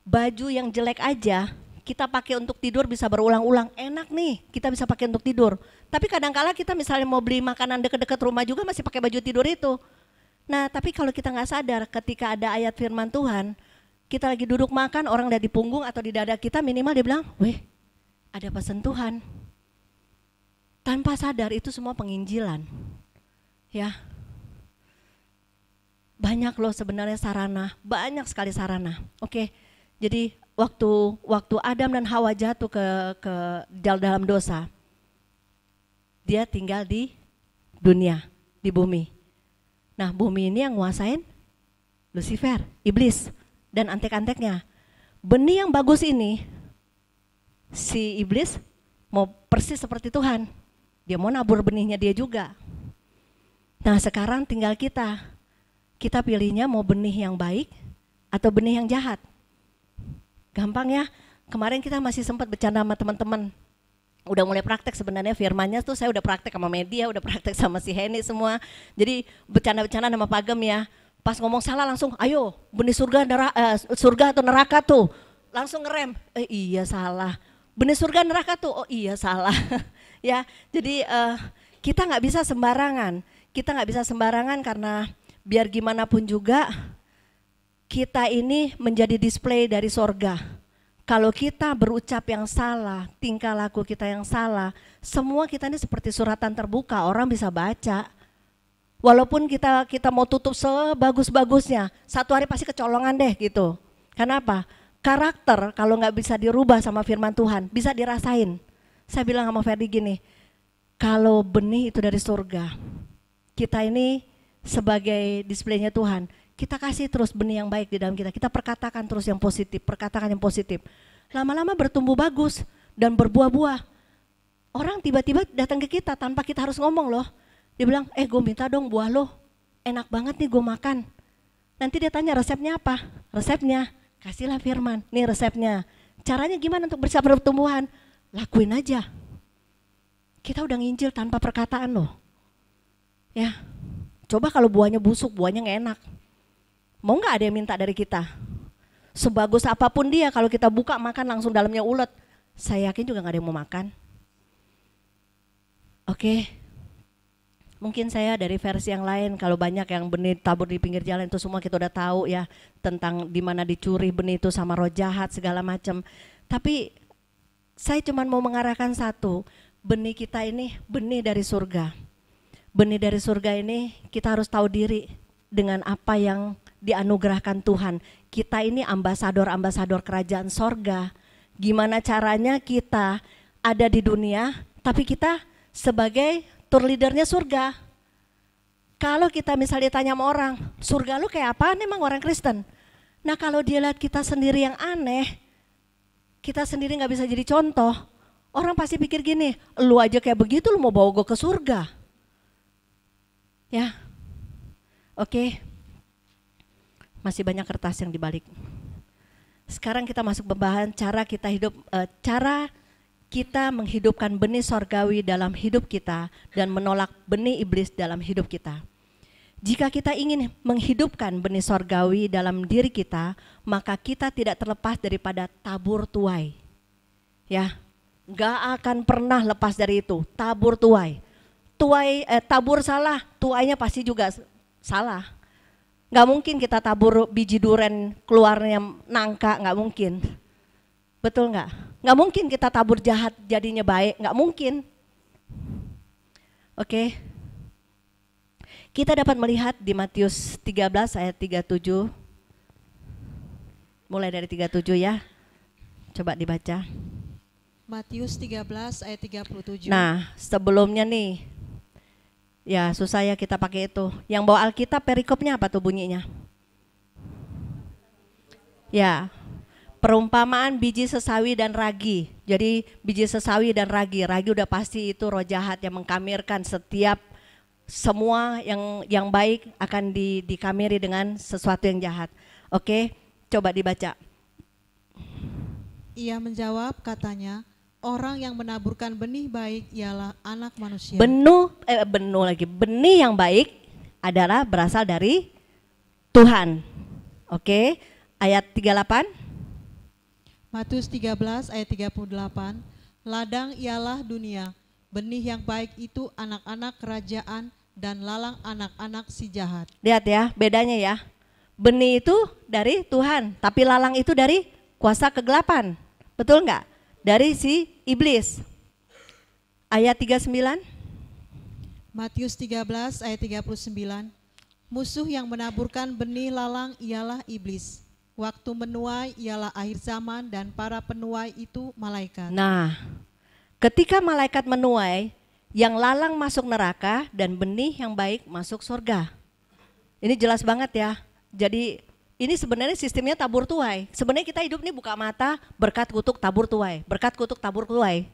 baju yang jelek aja kita pakai untuk tidur bisa berulang-ulang, enak nih kita bisa pakai untuk tidur. Tapi kadang-kala kita misalnya mau beli makanan deket-deket rumah juga masih pakai baju tidur itu. Nah tapi kalau kita nggak sadar ketika ada ayat firman Tuhan, kita lagi duduk makan, orang udah di punggung atau di dada kita, minimal dia bilang, weh ada pesan Tuhan. Tanpa sadar itu semua penginjilan. Ya, banyak loh sebenarnya sarana, banyak sekali sarana. Oke, jadi waktu Adam dan Hawa jatuh ke dalam dosa, dia tinggal di dunia, di bumi. Nah bumi ini yang nguasain Lucifer, iblis dan antek-anteknya. Benih yang bagus ini, si iblis mau persis seperti Tuhan. Dia mau nabur benihnya dia juga. Nah sekarang tinggal kita pilihnya mau benih yang baik atau benih yang jahat. Gampang ya, kemarin kita masih sempat bercanda sama teman-teman. Udah mulai praktek sebenarnya firmannya tuh saya udah praktek sama media, udah praktek sama si Heni semua. Jadi bercanda-bercanda sama Pak Gem ya. Pas ngomong salah langsung, ayo benih surga atau neraka tuh. Langsung ngerem, iya salah. Benih surga neraka tuh, oh iya salah. Ya, jadi kita nggak bisa sembarangan. Kita nggak bisa sembarangan karena biar gimana pun juga kita ini menjadi display dari sorga. Kalau kita berucap yang salah, tingkah laku kita yang salah, semua kita ini seperti suratan terbuka, orang bisa baca. Walaupun kita mau tutup sebagus-bagusnya, satu hari pasti kecolongan deh gitu. Kenapa? Karakter kalau nggak bisa dirubah sama firman Tuhan, bisa dirasain. Saya bilang sama Ferdi gini, kalau benih itu dari surga, kita ini sebagai displaynya Tuhan, kita kasih terus benih yang baik di dalam kita. Kita perkatakan terus yang positif, perkatakan yang positif. Lama-lama bertumbuh bagus dan berbuah-buah. Orang tiba-tiba datang ke kita tanpa kita harus ngomong loh. Dia bilang, gue minta dong buah lo, enak banget nih gue makan. Nanti dia tanya resepnya apa? Resepnya, kasihlah firman, nih resepnya. Caranya gimana untuk bisa pertumbuhan? Lakuin aja. Kita udah nginjil tanpa perkataan loh. Ya, coba kalau buahnya busuk, buahnya gak enak. Mau gak ada yang minta dari kita? Sebagus apapun dia, kalau kita buka makan langsung dalamnya ulet, saya yakin juga gak ada yang mau makan. Oke. Mungkin saya dari versi yang lain, kalau banyak yang benih tabur di pinggir jalan itu semua kita udah tahu ya, tentang di mana dicuri benih itu sama roh jahat segala macam. Tapi saya cuma mau mengarahkan satu, benih kita ini benih dari surga. Benih dari surga ini kita harus tahu diri dengan apa yang dianugerahkan Tuhan. Kita ini ambasador-ambasador kerajaan sorga. Gimana caranya kita ada di dunia, tapi kita sebagai tour leadernya surga. Kalau kita misalnya tanya sama orang, surga lu kayak apaan emang orang Kristen? Nah kalau dia lihat kita sendiri yang aneh, kita sendiri gak bisa jadi contoh, orang pasti pikir gini, lu aja kayak begitu lu mau bawa gue ke surga. Ya, oke. Masih banyak kertas yang dibalik. Sekarang kita masuk pembahasan cara kita hidup, cara kita menghidupkan benih sorgawi dalam hidup kita dan menolak benih iblis dalam hidup kita. Jika kita ingin menghidupkan benih sorgawi dalam diri kita, maka kita tidak terlepas daripada tabur tuai. Ya, gak akan pernah lepas dari itu, tabur tuai. Tabur salah, tuainya pasti juga salah. Gak mungkin kita tabur biji duren keluarnya nangka, gak mungkin. Betul gak? Gak mungkin kita tabur jahat jadinya baik, gak mungkin. Oke. Kita dapat melihat di Matius 13 ayat 37. Mulai dari 37 ya. Coba dibaca. Matius 13 ayat 37. Nah, sebelumnya nih. Ya, susah ya kita pakai itu. Yang bawa Alkitab perikopnya apa tuh bunyinya? Ya. Perumpamaan biji sesawi dan ragi. Jadi biji sesawi dan ragi udah pasti itu roh jahat yang mengkamirkan setiap semua yang baik akan dikamiri dengan sesuatu yang jahat. Oke, coba dibaca. Ia menjawab katanya, orang yang menaburkan benih baik ialah anak manusia. Benih yang baik adalah berasal dari Tuhan. Oke, ayat 38. Matius 13 ayat 38, ladang ialah dunia, benih yang baik itu anak-anak kerajaan dan lalang anak-anak si jahat. Lihat ya, bedanya ya. Benih itu dari Tuhan, tapi lalang itu dari kuasa kegelapan. Betul enggak? Dari si iblis. Ayat 39. Matius 13 ayat 39, musuh yang menaburkan benih lalang ialah iblis. Waktu menuai ialah akhir zaman dan para penuai itu malaikat. Nah, ketika malaikat menuai, yang lalang masuk neraka dan benih yang baik masuk surga. Ini jelas banget ya. Jadi ini sebenarnya sistemnya tabur tuai. Sebenarnya kita hidup ini buka mata, berkat kutuk tabur tuai, berkat kutuk tabur tuai.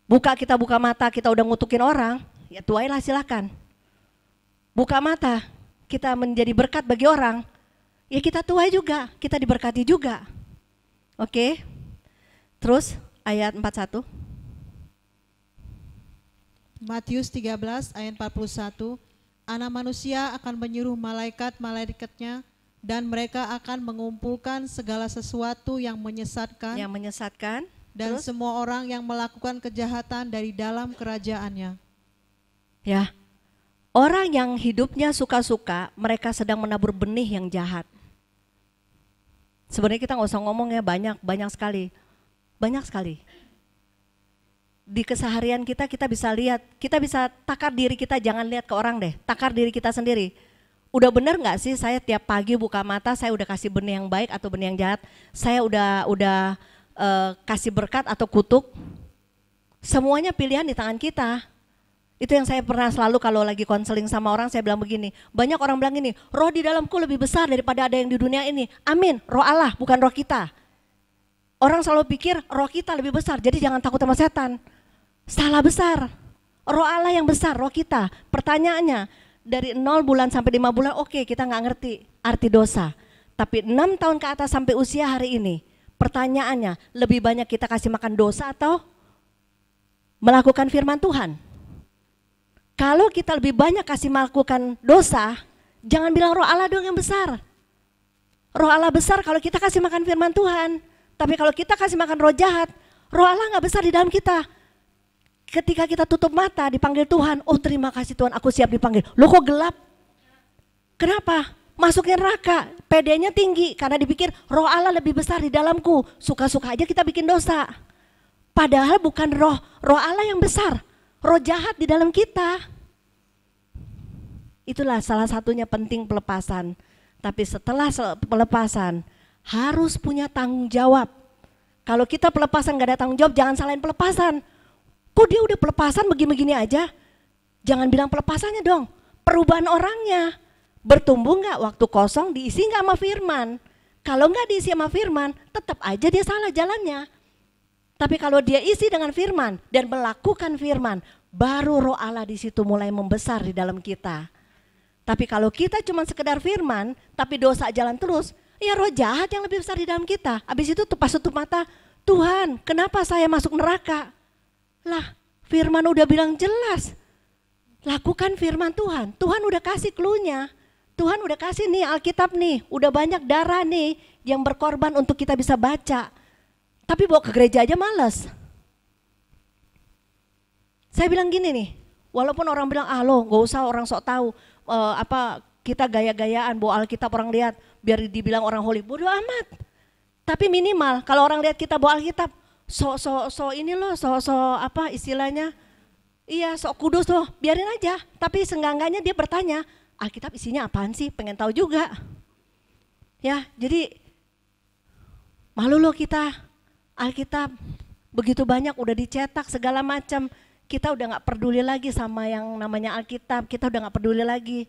Kita buka mata, kita udah ngutukin orang, ya tuailah silakan. Buka mata, kita menjadi berkat bagi orang, ya kita tuai juga, kita diberkati juga. Oke. Terus ayat 41. Matius 13 ayat 41, Anak manusia akan menyuruh malaikat-malaikatnya dan mereka akan mengumpulkan segala sesuatu yang menyesatkan dan terus? Semua orang yang melakukan kejahatan dari dalam kerajaannya. Ya, orang yang hidupnya suka-suka, mereka sedang menabur benih yang jahat. Sebenarnya kita nggak usah ngomong ya, banyak sekali. Di keseharian kita bisa lihat, kita bisa takar diri kita, jangan lihat ke orang deh, takar diri kita sendiri. Udah benar nggak sih saya tiap pagi buka mata, saya udah kasih benih yang baik atau benih yang jahat? Saya udah kasih berkat atau kutuk? Semuanya pilihan di tangan kita. Itu yang saya pernah selalu kalau lagi konseling sama orang, saya bilang begini, banyak orang bilang gini, roh di dalamku lebih besar daripada ada yang di dunia ini. Amin, roh Allah bukan roh kita. Orang selalu pikir roh kita lebih besar, jadi jangan takut sama setan. Salah besar, roh Allah yang besar, roh kita. Pertanyaannya, dari 0 bulan sampai 5 bulan oke, kita nggak ngerti arti dosa. Tapi 6 tahun ke atas sampai usia hari ini, pertanyaannya lebih banyak kita kasih makan dosa atau melakukan firman Tuhan? Kalau kita lebih banyak kasih melakukan dosa, jangan bilang roh Allah dong yang besar. Roh Allah besar kalau kita kasih makan firman Tuhan. Tapi kalau kita kasih makan roh jahat, roh Allah nggak besar di dalam kita. Ketika kita tutup mata dipanggil Tuhan, oh terima kasih Tuhan aku siap dipanggil. Loh kok gelap? Kenapa? Masuknya neraka, PD-nya tinggi karena dipikir roh Allah lebih besar di dalamku. Suka-suka aja kita bikin dosa. Padahal bukan roh Allah yang besar, roh jahat di dalam kita. Itulah salah satunya penting pelepasan. Tapi setelah pelepasan harus punya tanggung jawab. Kalau kita pelepasan gak ada tanggung jawab, jangan salahin pelepasan. Kok dia udah pelepasan begini-begini aja? Jangan bilang pelepasannya dong, perubahan orangnya. Bertumbuh gak waktu kosong, diisi gak sama firman? Kalau gak diisi sama firman, tetap aja dia salah jalannya. Tapi kalau dia isi dengan firman dan melakukan firman, baru roh Allah di situ mulai membesar di dalam kita. Tapi kalau kita cuma sekedar firman, tapi dosa jalan terus, ya roh jahat yang lebih besar di dalam kita. Habis itu pas tutup mata, Tuhan kenapa saya masuk neraka? Lah firman udah bilang jelas, lakukan firman Tuhan. Tuhan udah kasih clue-nya, Tuhan udah kasih nih Alkitab nih, udah banyak darah nih yang berkorban untuk kita bisa baca. Tapi bawa ke gereja aja malas. Saya bilang gini nih, walaupun orang bilang lo gak usah orang sok tahu, kita gaya-gayaan bawa Alkitab orang lihat biar dibilang orang holy, bodoh amat. Tapi minimal kalau orang lihat kita bawa Alkitab, ini loh, apa istilahnya, iya sok kudus loh, biarin aja. Tapi seenggak-enggaknya dia bertanya, Alkitab isinya apaan sih, pengen tahu juga. Ya jadi malu loh kita, Alkitab begitu banyak udah dicetak segala macam, kita udah gak peduli lagi sama yang namanya Alkitab, kita udah gak peduli lagi.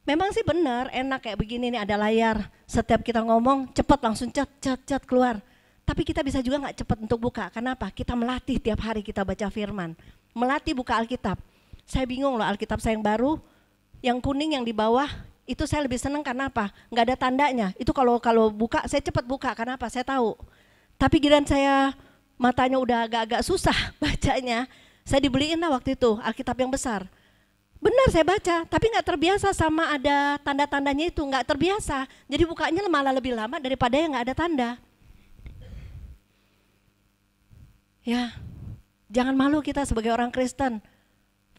Memang sih benar, enak kayak begini nih ada layar, setiap kita ngomong cepat langsung cet keluar. Tapi kita bisa juga gak cepat untuk buka, kenapa? Kita melatih tiap hari kita baca firman, melatih buka Alkitab. Saya bingung loh Alkitab saya yang baru, yang kuning yang di bawah, itu saya lebih senang karena apa? Gak ada tandanya, itu kalau buka saya cepat buka, kenapa? Saya tahu. Tapi giliran saya matanya udah agak-agak susah bacanya, saya dibeliin lah waktu itu Alkitab yang besar. Benar saya baca, tapi nggak terbiasa sama ada tanda-tandanya itu, nggak terbiasa. Jadi bukanya malah lebih lama daripada yang nggak ada tanda. Ya, jangan malu kita sebagai orang Kristen.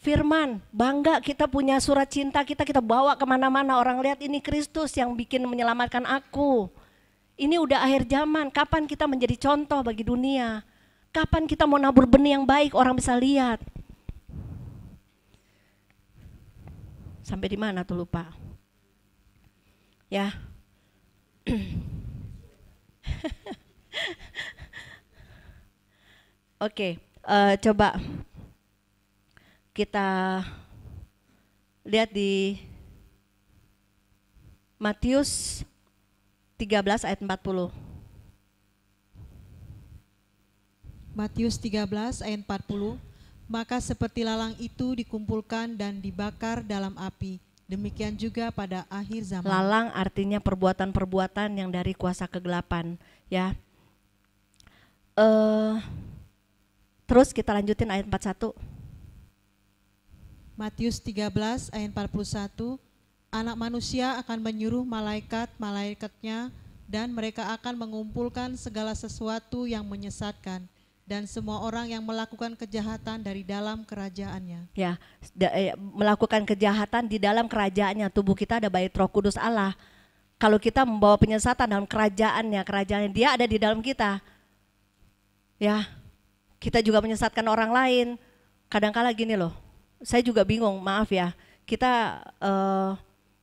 Firman, bangga kita punya surat cinta kita bawa kemana-mana, orang lihat ini Kristus yang bikin menyelamatkan aku. Ini udah akhir zaman, kapan kita menjadi contoh bagi dunia? Kapan kita mau nabur benih yang baik orang bisa lihat? Sampai di mana tuh lupa? Ya. Oke, coba kita lihat di Matius 13 ayat 40. Matius 13 ayat 40. Maka seperti lalang itu dikumpulkan dan dibakar dalam api, demikian juga pada akhir zaman. Lalang artinya perbuatan-perbuatan yang dari kuasa kegelapan, ya. Terus kita lanjutin ayat 41. Matius 13 ayat 41. Anak manusia akan menyuruh malaikat-malaikatnya dan mereka akan mengumpulkan segala sesuatu yang menyesatkan dan semua orang yang melakukan kejahatan dari dalam kerajaannya. Ya, melakukan kejahatan di dalam kerajaannya. Tubuh kita ada bait Roh Kudus Allah. Kalau kita membawa penyesatan dalam kerajaannya dia ada di dalam kita. Ya, kita juga menyesatkan orang lain. Kadang-kala gini loh, saya juga bingung, maaf ya.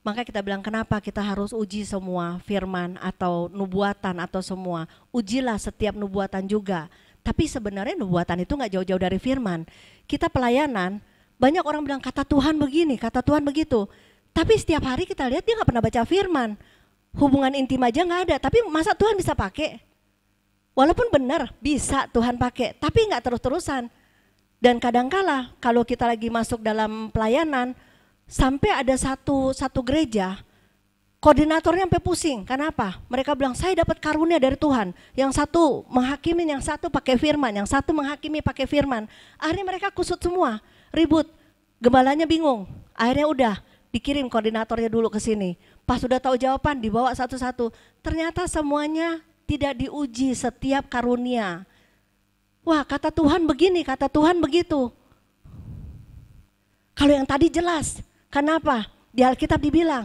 Maka kita bilang kenapa kita harus uji semua firman atau nubuatan atau semua. Ujilah setiap nubuatan juga. Tapi sebenarnya nubuatan itu gak jauh-jauh dari firman. Kita pelayanan, banyak orang bilang kata Tuhan begini, kata Tuhan begitu. Tapi setiap hari kita lihat dia gak pernah baca firman. Hubungan intim aja gak ada, tapi masa Tuhan bisa pakai? Walaupun benar bisa Tuhan pakai, tapi gak terus-terusan. Dan kadangkala kalau kita lagi masuk dalam pelayanan, sampai ada satu gereja, koordinatornya sampai pusing. Kenapa? Mereka bilang saya dapat karunia dari Tuhan. Yang satu menghakimi, yang satu pakai firman, yang satu menghakimi pakai firman. Akhirnya mereka kusut semua, ribut. Gembalanya bingung. Akhirnya udah dikirim koordinatornya dulu ke sini. Pas sudah tahu jawaban dibawa satu-satu. Ternyata semuanya tidak diuji setiap karunia. Wah, kata Tuhan begini, kata Tuhan begitu. Kalau yang tadi jelas. Kenapa? Di Alkitab dibilang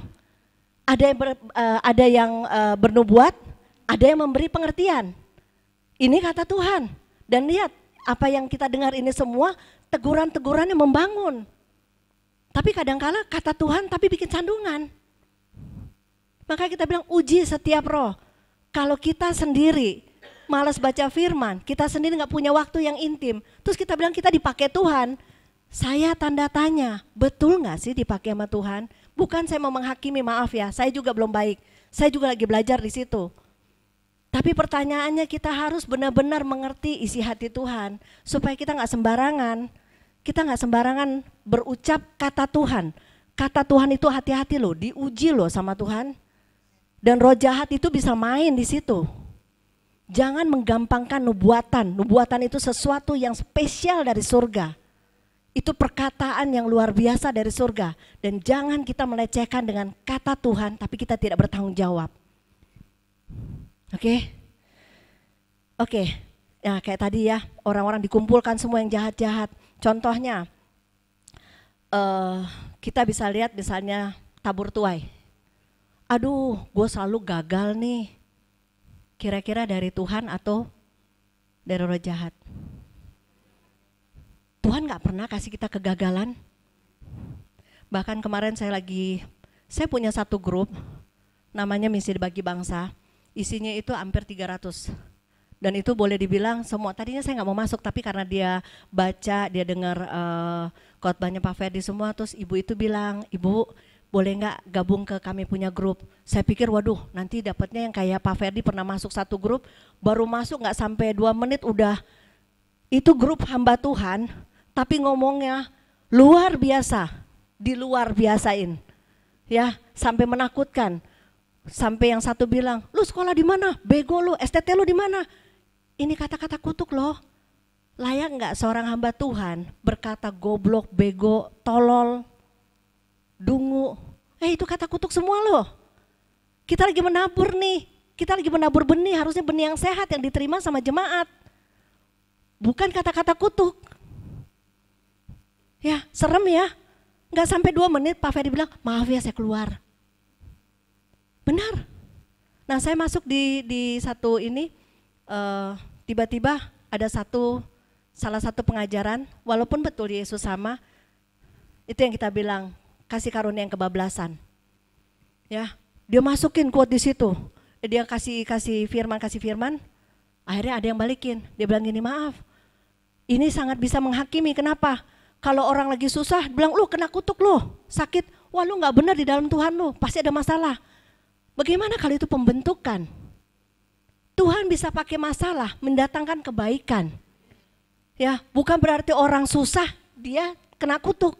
ada yang bernubuat, ada yang memberi pengertian. Ini kata Tuhan. Dan lihat apa yang kita dengar ini semua teguran-teguran yang membangun. Tapi kadangkala kata Tuhan tapi bikin sandungan. Maka kita bilang uji setiap roh. Kalau kita sendiri malas baca firman, kita sendiri gak punya waktu yang intim, terus kita bilang kita dipakai Tuhan, saya tanda tanya, betul gak sih dipakai sama Tuhan? Bukan saya mau menghakimi, maaf ya, saya juga belum baik. Saya juga lagi belajar di situ. Tapi pertanyaannya kita harus benar-benar mengerti isi hati Tuhan. Supaya kita gak sembarangan. Kita gak sembarangan berucap kata Tuhan. Kata Tuhan itu hati-hati loh, diuji loh sama Tuhan. Dan roh jahat itu bisa main di situ. Jangan menggampangkan nubuatan. Nubuatan itu sesuatu yang spesial dari surga. Itu perkataan yang luar biasa dari surga. Dan jangan kita melecehkan dengan kata Tuhan tapi kita tidak bertanggung jawab. Oke? Ya kayak tadi ya, orang-orang dikumpulkan semua yang jahat-jahat. Contohnya, kita bisa lihat misalnya tabur tuai. Aduh, gue selalu gagal nih. Kira-kira dari Tuhan atau dari roh jahat? Tuhan gak pernah kasih kita kegagalan. Bahkan kemarin saya punya satu grup, namanya Misi Bagi Bangsa. Isinya itu hampir 300. Dan itu boleh dibilang semua, tadinya saya gak mau masuk, tapi karena dia baca, dia dengar khotbahnya Pak Ferdi semua, terus ibu itu bilang, ibu boleh gak gabung ke kami punya grup. Saya pikir waduh nanti dapatnya yang kayak Pak Ferdi pernah masuk satu grup, baru masuk gak sampai 2 menit udah, itu grup hamba Tuhan, tapi ngomongnya luar biasa, di luar biasain, ya sampai menakutkan, sampai yang satu bilang, lu sekolah di mana? Bego lu, STT lu di mana? Ini kata-kata kutuk loh. Layak nggak seorang hamba Tuhan berkata goblok, bego, tolol, dungu? Itu kata kutuk semua loh. Kita lagi menabur nih, kita lagi menabur benih, harusnya benih yang sehat yang diterima sama jemaat. Bukan kata-kata kutuk. Ya, serem ya. Nggak sampai 2 menit Pak Ferry bilang, maaf ya saya keluar. Benar. Nah saya masuk di satu ini, tiba-tiba ada salah satu pengajaran, walaupun betul Yesus sama, itu yang kita bilang, kasih karunia yang kebablasan. Ya, dia masukin quote di situ, dia kasih firman, akhirnya ada yang balikin, dia bilang gini, maaf, ini sangat bisa menghakimi, kenapa? Kalau orang lagi susah, bilang lu kena kutuk lu, sakit, wah lu gak benar di dalam Tuhan lu, pasti ada masalah. Bagaimana kalau itu pembentukan? Tuhan bisa pakai masalah mendatangkan kebaikan. Ya, bukan berarti orang susah dia kena kutuk.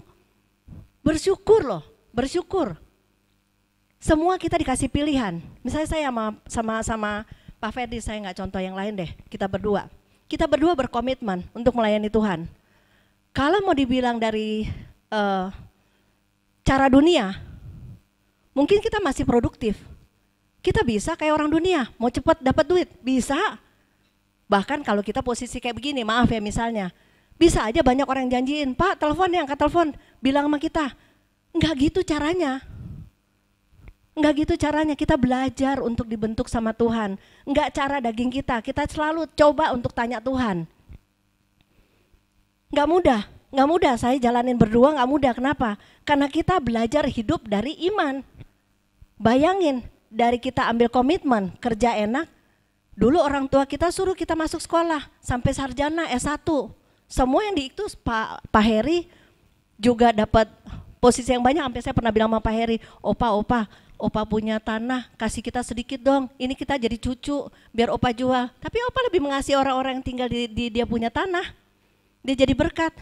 Bersyukur loh, bersyukur. Semua kita dikasih pilihan. Misalnya saya sama Pak Ferdi, saya nggak contoh yang lain deh. Kita berdua berkomitmen untuk melayani Tuhan. Kalau mau dibilang dari cara dunia, mungkin kita masih produktif. Kita bisa kayak orang dunia, mau cepat dapat duit, bisa. Bahkan kalau kita posisi kayak begini, maaf ya misalnya, bisa aja banyak orang yang janjiin, Pak telepon ya, angkat telepon, bilang sama kita. Enggak gitu caranya. Enggak gitu caranya, kita belajar untuk dibentuk sama Tuhan. Enggak cara daging kita selalu coba untuk tanya Tuhan. Enggak mudah, saya jalanin berdua enggak mudah, kenapa? Karena kita belajar hidup dari iman. Bayangin, dari kita ambil komitmen, kerja enak, dulu orang tua kita suruh kita masuk sekolah sampai sarjana S1. Semua yang diikut Pak Heri juga dapat posisi yang banyak, sampai saya pernah bilang sama Pak Heri, Opa punya tanah, kasih kita sedikit dong, ini kita jadi cucu, biar Opa jual. Tapi Opa lebih mengasihi orang-orang yang tinggal di dia punya tanah, dia jadi berkat.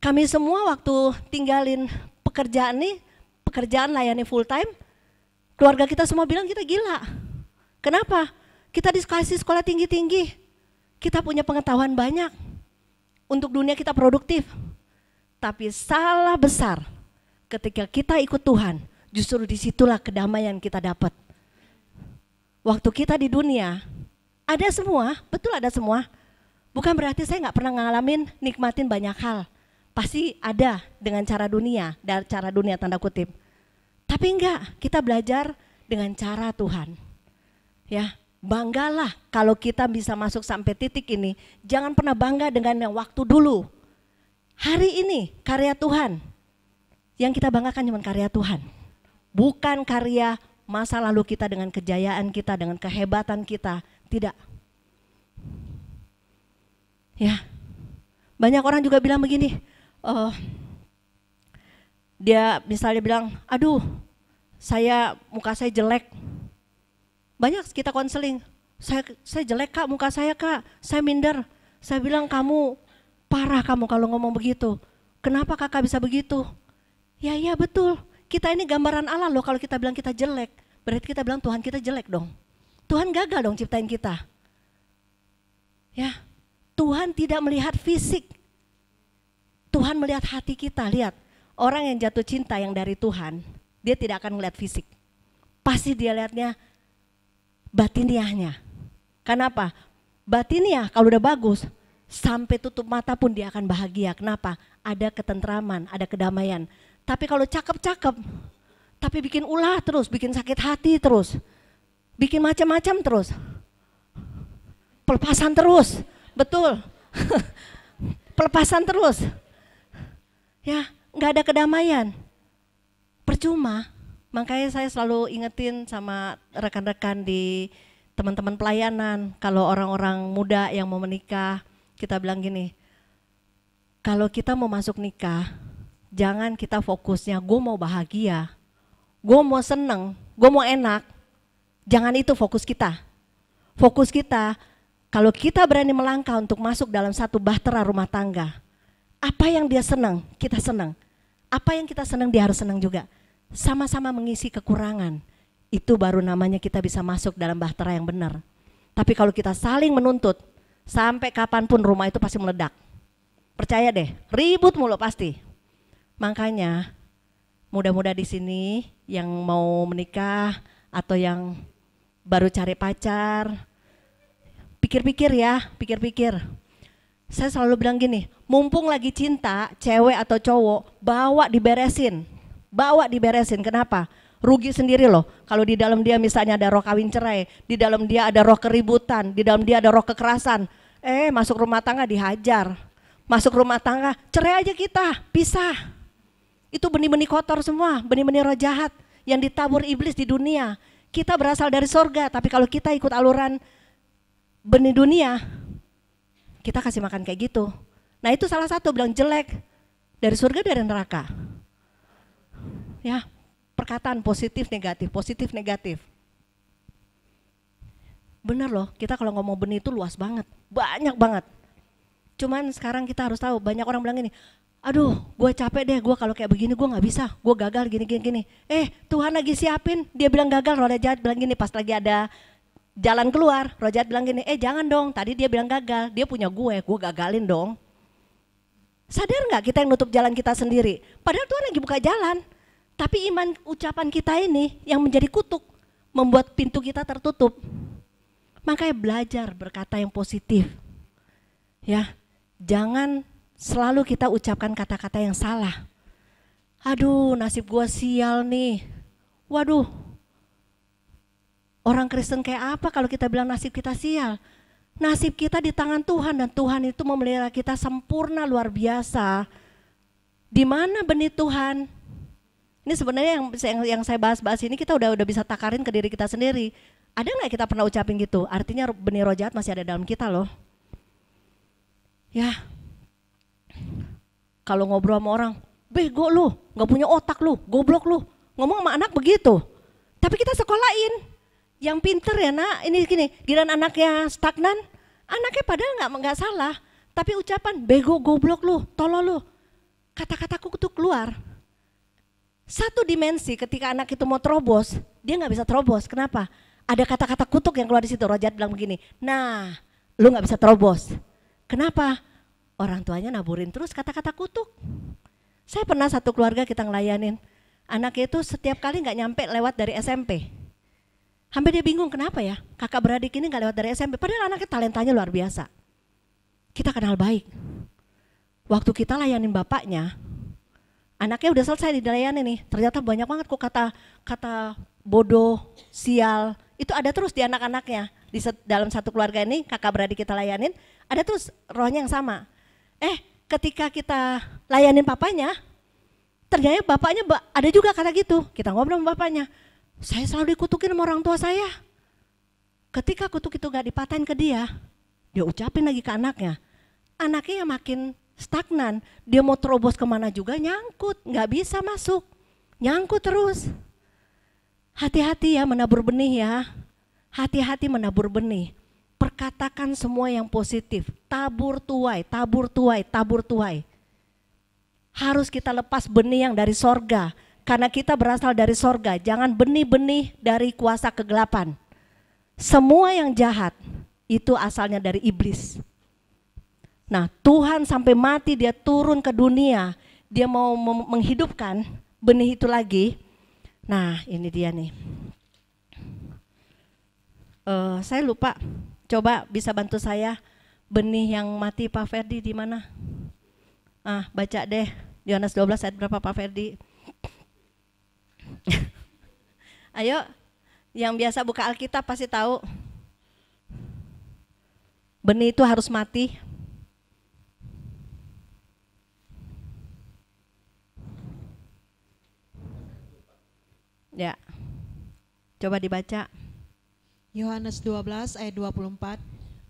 Kami semua waktu tinggalin pekerjaan layani full time, keluarga kita semua bilang kita gila. Kenapa? Kita dikasih sekolah tinggi-tinggi, kita punya pengetahuan banyak, untuk dunia kita produktif. Tapi salah besar ketika kita ikut Tuhan, justru disitulah kedamaian kita dapat. Waktu kita di dunia, ada semua, betul ada semua. Bukan berarti saya nggak pernah ngalamin nikmatin banyak hal. Pasti ada dengan cara dunia tanda kutip. Tapi enggak, kita belajar dengan cara Tuhan. Ya, banggalah kalau kita bisa masuk sampai titik ini. Jangan pernah bangga dengan yang waktu dulu. Hari ini karya Tuhan. Yang kita banggakan cuma karya Tuhan. Bukan karya masa lalu kita dengan kejayaan kita, dengan kehebatan kita. Tidak. Ya, banyak orang juga bilang begini, dia misalnya bilang, aduh muka saya jelek. Banyak kita konseling, saya jelek kak, muka saya kak, saya minder. Saya bilang kamu parah kamu kalau ngomong begitu. Kenapa kakak bisa begitu? Ya iya betul, kita ini gambaran Allah loh. Kalau kita bilang kita jelek, berarti kita bilang Tuhan kita jelek dong. Tuhan gagal dong ciptain kita. Ya, Tuhan tidak melihat fisik. Tuhan melihat hati kita. Lihat, orang yang jatuh cinta yang dari Tuhan, dia tidak akan melihat fisik. Pasti dia lihatnya batiniahnya. Kenapa? Batiniah kalau udah bagus, sampai tutup mata pun dia akan bahagia. Kenapa? Ada ketentraman, ada kedamaian. Tapi kalau cakep-cakep, tapi bikin ulah terus, bikin sakit hati terus, bikin macam-macam terus, pelepasan terus, betul, pelepasan terus. Ya, nggak ada kedamaian, percuma. Makanya saya selalu ingetin sama rekan-rekan di teman-teman pelayanan, kalau orang-orang muda yang mau menikah, kita bilang gini, kalau kita mau masuk nikah, jangan kita fokusnya gue mau bahagia, gue mau seneng, gue mau enak. Jangan itu fokus kita. Fokus kita, kalau kita berani melangkah untuk masuk dalam satu bahtera rumah tangga, apa yang dia senang, kita senang. Apa yang kita senang, dia harus senang juga. Sama-sama mengisi kekurangan. Itu baru namanya kita bisa masuk dalam bahtera yang benar. Tapi kalau kita saling menuntut, sampai kapanpun rumah itu pasti meledak. Percaya deh, ribut mulu pasti. Makanya muda-muda di sini yang mau menikah atau yang baru cari pacar, pikir-pikir ya, pikir-pikir. Saya selalu bilang gini, mumpung lagi cinta, cewek atau cowok, bawa diberesin. Kenapa? Rugi sendiri loh, kalau di dalam dia misalnya ada roh kawin cerai, di dalam dia ada roh keributan, di dalam dia ada roh kekerasan. Masuk rumah tangga dihajar, masuk rumah tangga, cerai aja kita, pisah. Itu benih-benih kotor semua, benih-benih roh jahat yang ditabur iblis di dunia. Kita berasal dari sorga, tapi kalau kita ikut aluran benih dunia, kita kasih makan kayak gitu. Nah itu salah satu bilang jelek, dari surga dari neraka. Ya, perkataan positif negatif. Benar loh, kita kalau ngomong benih itu luas banget, banyak banget. Cuman sekarang kita harus tahu, banyak orang bilang gini, aduh gue capek deh, gue kalau kayak begini gue gak bisa, gue gagal gini. Tuhan lagi siapin, dia bilang gagal, roh jahat bilang gini, pas lagi ada jalan keluar, roh jahat bilang gini, jangan dong, tadi dia bilang gagal, dia punya gue gagalin dong. Sadar gak kita yang nutup jalan kita sendiri, padahal Tuhan lagi buka jalan. Tapi iman ucapan kita ini yang menjadi kutuk, membuat pintu kita tertutup. Makanya belajar berkata yang positif. Ya, jangan selalu kita ucapkan kata-kata yang salah. Aduh, nasib gua sial nih. Waduh. Orang Kristen kayak apa kalau kita bilang nasib kita sial? Nasib kita di tangan Tuhan dan Tuhan itu memelihara kita sempurna luar biasa. Di mana benih Tuhan? Ini sebenarnya yang saya bahas ini kita udah bisa takarin ke diri kita sendiri. Ada nggak kita pernah ucapin gitu? Artinya benih roh jahat masih ada dalam kita loh. Ya, kalau ngobrol sama orang, bego lu, nggak punya otak lu, goblok lu, ngomong sama anak begitu. Tapi kita sekolahin, yang pinter ya nak, ini gini, giliran anaknya stagnan, anaknya padahal nggak salah, tapi ucapan bego, goblok lu, tolol lu, kata-kataku tuh keluar. Satu dimensi ketika anak itu mau terobos, dia nggak bisa terobos. Kenapa? Ada kata-kata kutuk yang keluar di situ. Roh jahat bilang begini, nah, lu nggak bisa terobos. Kenapa? Orang tuanya naburin terus kata-kata kutuk. Saya pernah satu keluarga kita ngelayanin, anaknya itu setiap kali nggak nyampe lewat dari SMP. Sampai dia bingung kenapa ya, kakak beradik ini nggak lewat dari SMP. Padahal anaknya talentanya luar biasa. Kita kenal baik. Waktu kita layanin bapaknya, anaknya udah selesai dilayani nih, ternyata banyak banget kok kata bodoh, sial, itu ada terus di anak-anaknya. Dalam satu keluarga ini kakak beradik kita layanin, ada terus rohnya yang sama. Ketika kita layanin papanya, ternyata bapaknya ada juga kata gitu. Kita ngobrol sama bapaknya, saya selalu dikutukin sama orang tua saya. Ketika kutuk itu gak dipatahin ke dia ucapin lagi ke anaknya. Anaknya yang makin stagnan, dia mau terobos kemana juga nyangkut, nggak bisa masuk, nyangkut terus. Hati-hati ya menabur benih ya, hati-hati menabur benih. Perkatakan semua yang positif, tabur tuai. Harus kita lepas benih yang dari sorga, karena kita berasal dari sorga. Jangan benih-benih dari kuasa kegelapan. Semua yang jahat itu asalnya dari iblis. Nah, Tuhan sampai mati dia turun ke dunia, dia mau menghidupkan benih itu lagi. Nah, ini dia nih. Saya lupa, coba bisa bantu saya, benih yang mati Pak Ferdi di mana? Baca deh, Yohanes 12 ayat berapa Pak Ferdi? Ayo, yang biasa buka Alkitab pasti tahu. Benih itu harus mati. Ya, coba dibaca. Yohanes 12 ayat 24,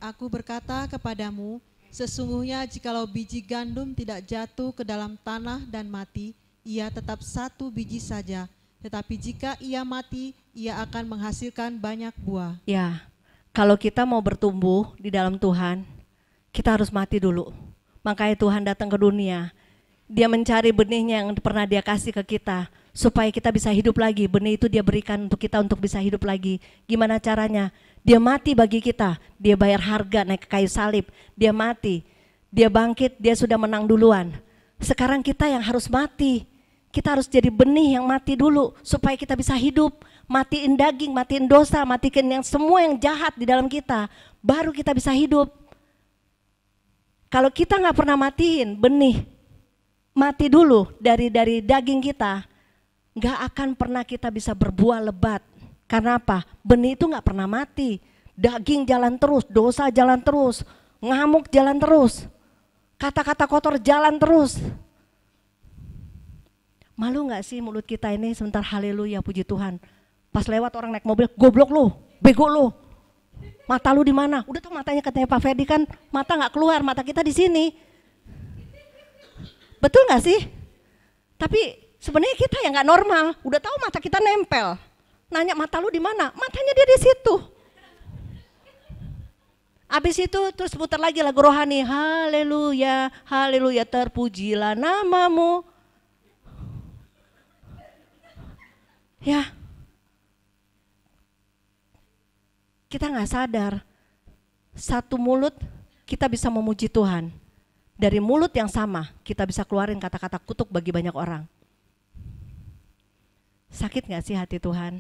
Aku berkata kepadamu, sesungguhnya jikalau biji gandum tidak jatuh ke dalam tanah dan mati, ia tetap satu biji saja. Tetapi jika ia mati, ia akan menghasilkan banyak buah. Ya, kalau kita mau bertumbuh di dalam Tuhan, kita harus mati dulu. Makanya Tuhan datang ke dunia. Dia mencari benihnya yang pernah dia kasih ke kita, supaya kita bisa hidup lagi. Benih itu dia berikan untuk kita untuk bisa hidup lagi. Gimana caranya? Dia mati bagi kita, dia bayar harga naik ke kayu salib, dia mati, dia bangkit, dia sudah menang duluan. Sekarang kita yang harus mati, kita harus jadi benih yang mati dulu supaya kita bisa hidup. Matiin daging, matiin dosa, matiin yang semua yang jahat di dalam kita, baru kita bisa hidup. Kalau kita nggak pernah matiin benih, mati dulu dari daging kita, nggak akan pernah kita bisa berbuah lebat. Karena apa? Benih itu nggak pernah mati. Daging jalan terus, dosa jalan terus, ngamuk jalan terus, kata-kata kotor jalan terus. Malu nggak sih mulut kita ini sebentar haleluya puji Tuhan. Pas lewat orang naik mobil, goblok lu, bego lu, mata lu di mana? Udah tau matanya katanya Pak Ferdi kan, mata nggak keluar, mata kita di sini. Betul nggak sih? Tapi sebenarnya kita yang nggak normal, udah tahu mata kita nempel. Nanya mata lu di mana? Matanya dia di situ. Habis itu terus putar lagi lagu rohani, haleluya, haleluya, terpujilah namamu. Ya, kita nggak sadar, satu mulut kita bisa memuji Tuhan. Dari mulut yang sama kita bisa keluarin kata-kata kutuk bagi banyak orang. Sakit nggak sih hati Tuhan?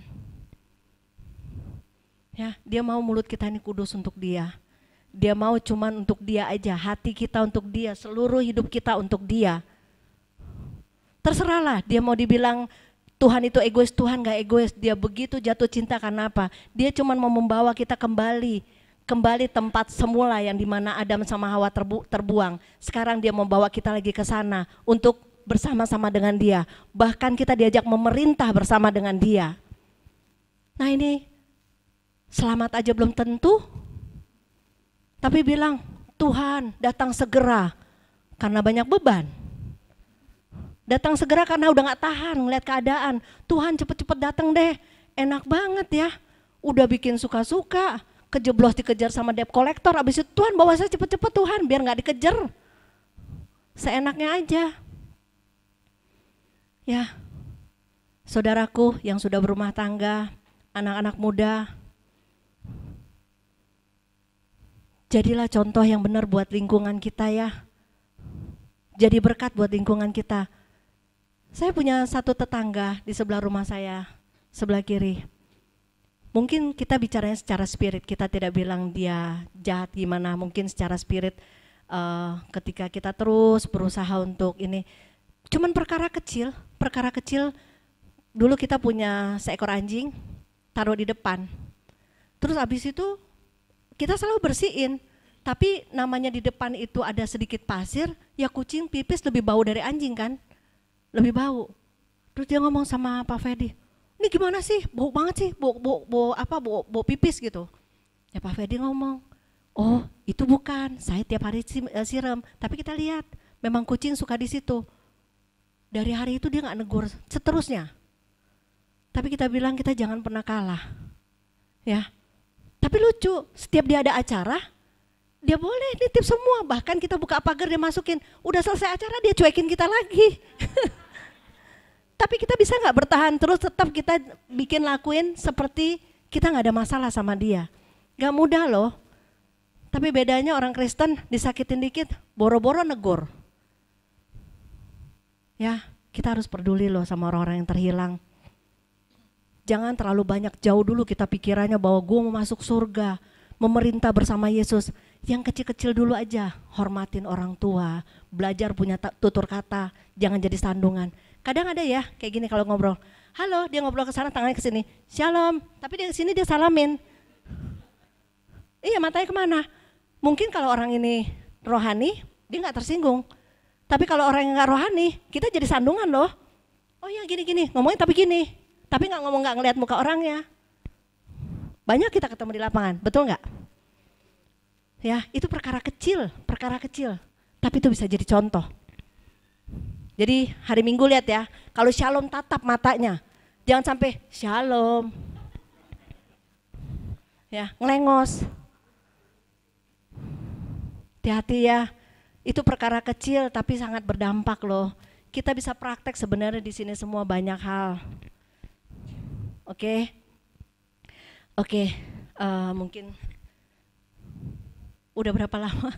Ya, dia mau mulut kita ini kudus untuk dia. Dia mau cuman untuk dia aja, hati kita untuk dia, seluruh hidup kita untuk dia. Terserahlah dia mau dibilang Tuhan itu egois, Tuhan gak egois. Dia begitu jatuh cinta karena apa? Dia cuman mau membawa kita kembali tempat semula yang dimana Adam sama Hawa terbuang. Sekarang dia membawa kita lagi ke sana untuk bersama-sama dengan dia. Bahkan kita diajak memerintah bersama dengan dia. Nah ini selamat aja belum tentu, tapi bilang Tuhan datang segera karena banyak beban. Datang segera karena udah gak tahan ngeliat keadaan. Tuhan cepet-cepet datang deh, enak banget ya. Udah bikin suka-suka, kejeblos dikejar sama debt collector, abis itu Tuhan bawa saya cepet-cepet Tuhan biar gak dikejar. Seenaknya aja. Ya, saudaraku yang sudah berumah tangga, anak-anak muda, jadilah contoh yang benar buat lingkungan kita ya. Jadi berkat buat lingkungan kita. Saya punya satu tetangga di sebelah rumah saya, sebelah kiri. Mungkin kita bicaranya secara spirit, kita tidak bilang dia jahat gimana, mungkin secara spirit ketika kita terus berusaha untuk ini. Cuman perkara kecil, dulu kita punya seekor anjing, taruh di depan. Terus abis itu kita selalu bersihin, tapi namanya di depan itu ada sedikit pasir, ya kucing pipis lebih bau dari anjing kan, lebih bau. Terus dia ngomong sama Pak Ferdi, ini gimana sih, bau banget sih, bau pipis gitu. Ya Pak Ferdi ngomong, oh itu bukan, saya tiap hari siram, tapi kita lihat, memang kucing suka di situ. Dari hari itu dia nggak negur seterusnya. Tapi kita bilang kita jangan pernah kalah, ya. Tapi lucu, setiap dia ada acara, dia boleh nitip semua. Bahkan kita buka pagar dia masukin, udah selesai acara dia cuekin kita lagi. Tapi kita bisa nggak bertahan terus, tetap kita bikin lakuin seperti kita nggak ada masalah sama dia. Gak mudah loh. Tapi bedanya orang Kristen disakitin dikit, boro-boro negur. Ya, kita harus peduli loh sama orang-orang yang terhilang. Jangan terlalu banyak, jauh dulu kita pikirannya bahwa gue mau masuk surga, memerintah bersama Yesus. Yang kecil-kecil dulu aja, hormatin orang tua, belajar punya tutur kata, jangan jadi sandungan. Kadang ada ya kayak gini kalau ngobrol, halo, dia ngobrol ke sana tangannya ke sini, shalom, tapi dia ke sini dia salamin. Iya, matanya kemana? Mungkin kalau orang ini rohani, dia nggak tersinggung. Tapi kalau orang yang nggak rohani, kita jadi sandungan loh. Oh ya gini-gini, ngomongnya tapi gini. Tapi nggak ngeliat muka orangnya. Banyak kita ketemu di lapangan, betul nggak? Ya, itu perkara kecil. Tapi itu bisa jadi contoh. Jadi hari Minggu lihat ya, kalau shalom tatap matanya. Jangan sampai shalom. Ya, ngelengos. Hati-hati ya. Itu perkara kecil tapi sangat berdampak loh. Kita bisa praktek sebenarnya di sini semua banyak hal. Oke. Mungkin udah berapa lama?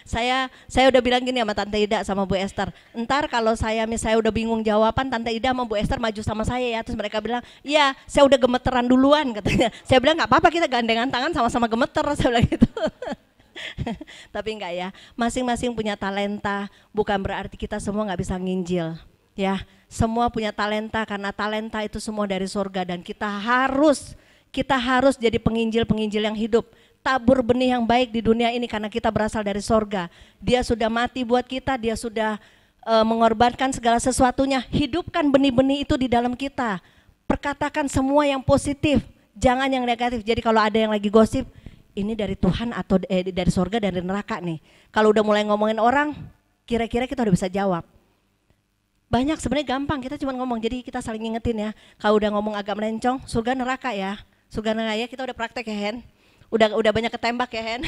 Saya udah bilang gini sama Tante Ida sama Bu Esther, ntar kalau saya misalnya udah bingung jawaban, Tante Ida sama Bu Esther maju sama saya ya. Terus mereka bilang, iya saya udah gemeteran duluan katanya. Saya bilang gak apa-apa, kita gandengan tangan sama-sama gemeter, saya bilang gitu. Tapi enggak ya, masing-masing punya talenta, bukan berarti kita semua gak bisa nginjil ya. Semua punya talenta, karena talenta itu semua dari surga, dan kita harus jadi penginjil-penginjil yang hidup. Tabur benih yang baik di dunia ini karena kita berasal dari sorga. Dia sudah mati buat kita, dia sudah mengorbankan segala sesuatunya. Hidupkan benih-benih itu di dalam kita. Perkatakan semua yang positif, jangan yang negatif. Jadi kalau ada yang lagi gosip, ini dari Tuhan atau dari sorga, dari neraka nih. Kalau udah mulai ngomongin orang, kira-kira kita udah bisa jawab. Banyak sebenarnya gampang, kita cuma ngomong, jadi kita saling ngingetin ya. Kalau udah ngomong agak melencong, surga neraka ya. Surga neraka ya, kita udah praktek ya Hen. Udah banyak ketembak ya Hen.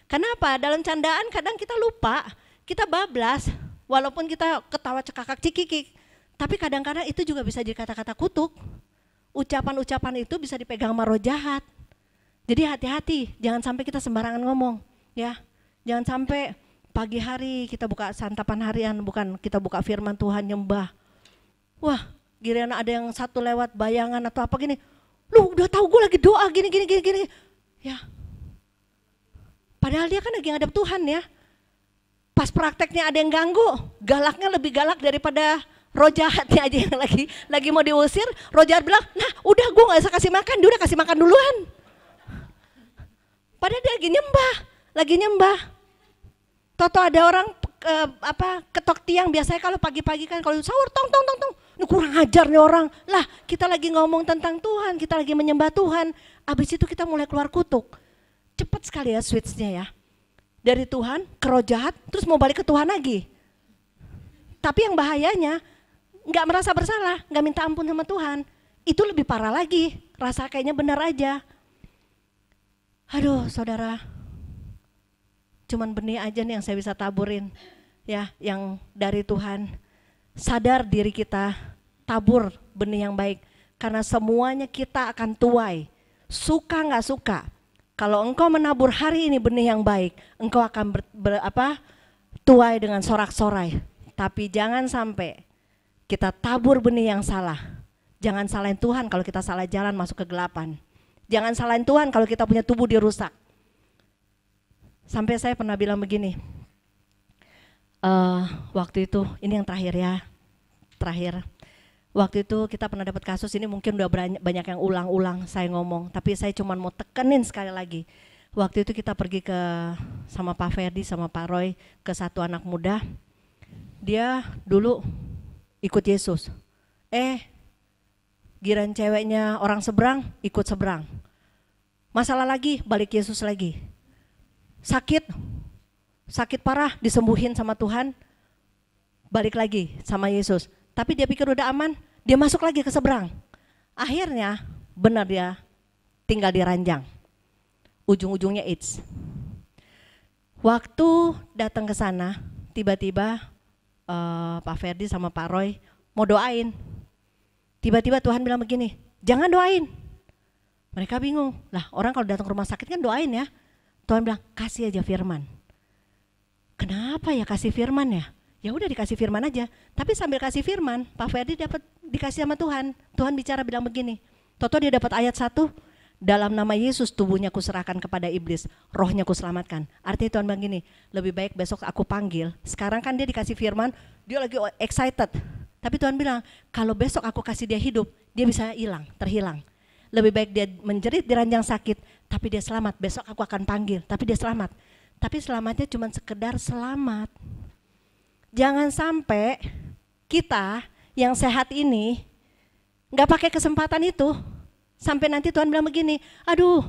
Kenapa? Dalam candaan kadang kita lupa, kita bablas, walaupun kita ketawa cekakak cikikik, tapi kadang-kadang itu juga bisa jadi kata-kata kutuk. Ucapan-ucapan itu bisa dipegang sama roh jahat. Jadi hati-hati, jangan sampai kita sembarangan ngomong ya. Jangan sampai pagi hari kita buka santapan harian, bukan kita buka firman Tuhan nyembah. Wah, giliran ada yang satu lewat bayangan atau apa gini, lu udah tahu gue lagi doa gini. Ya. Padahal dia kan lagi ngadep Tuhan ya. Pas prakteknya ada yang ganggu, galaknya lebih galak daripada roh jahatnya aja yang lagi mau diusir. Roh jahat bilang, nah udah gue gak bisa kasih makan, dia udah kasih makan duluan. Padahal dia lagi nyembah. Toto ada orang ketok tiang, biasanya kalau pagi-pagi kan kalau sahur tong. Ini kurang ajar nih orang. Lah, kita lagi ngomong tentang Tuhan, kita lagi menyembah Tuhan. Abis itu kita mulai keluar kutuk. Cepat sekali ya switch-nya ya. Dari Tuhan ke roh jahat, terus mau balik ke Tuhan lagi. Tapi yang bahayanya, gak merasa bersalah, gak minta ampun sama Tuhan. Itu lebih parah lagi, rasa kayaknya benar aja. Aduh saudara, cuman benih aja nih yang saya bisa taburin. Ya, yang dari Tuhan. Sadar diri kita, tabur benih yang baik. Karena semuanya kita akan tuai. Suka gak suka. Kalau engkau menabur hari ini benih yang baik, engkau akan tuai dengan sorak-sorai. Tapi jangan sampai kita tabur benih yang salah. Jangan salahin Tuhan kalau kita salah jalan masuk kegelapan. Jangan salahin Tuhan kalau kita punya tubuh dirusak. Sampai saya pernah bilang begini, waktu itu, ini yang terakhir ya, waktu itu kita pernah dapat kasus ini, mungkin udah banyak yang ulang-ulang saya ngomong, tapi saya cuma mau tekenin sekali lagi. Waktu itu kita pergi sama Pak Ferdi sama Pak Roy ke satu anak muda, dia dulu ikut Yesus, giran ceweknya orang seberang, ikut seberang, masalah lagi, balik Yesus lagi, sakit parah, disembuhin sama Tuhan, balik lagi sama Yesus. Tapi dia pikir udah aman, dia masuk lagi ke seberang. Akhirnya benar dia tinggal di ranjang. Ujung-ujungnya AIDS. Waktu datang ke sana, tiba-tiba Pak Ferdi sama Pak Roy mau doain. Tiba-tiba Tuhan bilang begini, jangan doain. Mereka bingung, lah orang kalau datang ke rumah sakit kan doain ya. Tuhan bilang, kasih aja firman. Kenapa ya kasih firman ya? Ya udah dikasih firman aja. Tapi sambil kasih firman, Pak Ferdi dapat dikasih sama Tuhan. Tuhan bicara bilang begini. Toto dia dapat ayat 1, dalam nama Yesus tubuhnya kuserahkan kepada iblis, rohnya kuselamatkan. Artinya Tuhan bilang gini, lebih baik besok aku panggil. Sekarang kan dia dikasih firman, dia lagi excited. Tapi Tuhan bilang, kalau besok aku kasih dia hidup, dia bisa terhilang. Lebih baik dia menjerit di ranjang sakit, tapi dia selamat. Besok aku akan panggil, tapi dia selamat. Tapi selamatnya cuma sekedar selamat. Jangan sampai kita yang sehat ini gak pakai kesempatan itu. Sampai nanti Tuhan bilang begini, aduh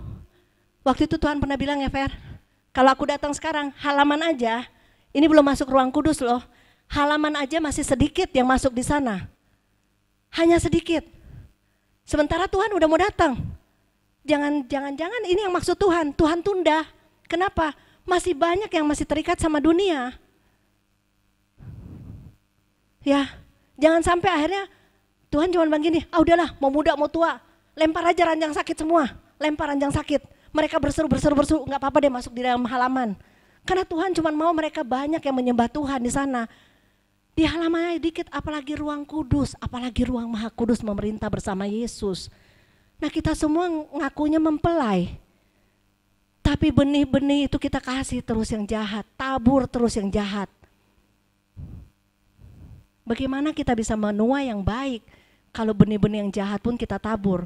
waktu itu Tuhan pernah bilang ya Fer, kalau aku datang sekarang halaman aja, ini belum masuk ruang kudus loh, halaman aja masih sedikit yang masuk di sana. Hanya sedikit. Sementara Tuhan udah mau datang. Jangan ini yang maksud Tuhan tunda. Kenapa? Masih banyak yang masih terikat sama dunia. Ya, jangan sampai akhirnya Tuhan cuma bilang gini, udahlah mau muda mau tua, lempar aja ranjang sakit semua, lempar ranjang sakit. Mereka berseru, nggak apa-apa deh masuk di dalam halaman. Karena Tuhan cuma mau mereka banyak yang menyembah Tuhan di sana. Di halamannya dikit, apalagi ruang kudus, apalagi ruang maha kudus memerintah bersama Yesus. Nah kita semua ngakunya mempelai. Tapi benih-benih itu kita kasih terus yang jahat, tabur terus yang jahat. Bagaimana kita bisa menuai yang baik kalau benih-benih yang jahat pun kita tabur?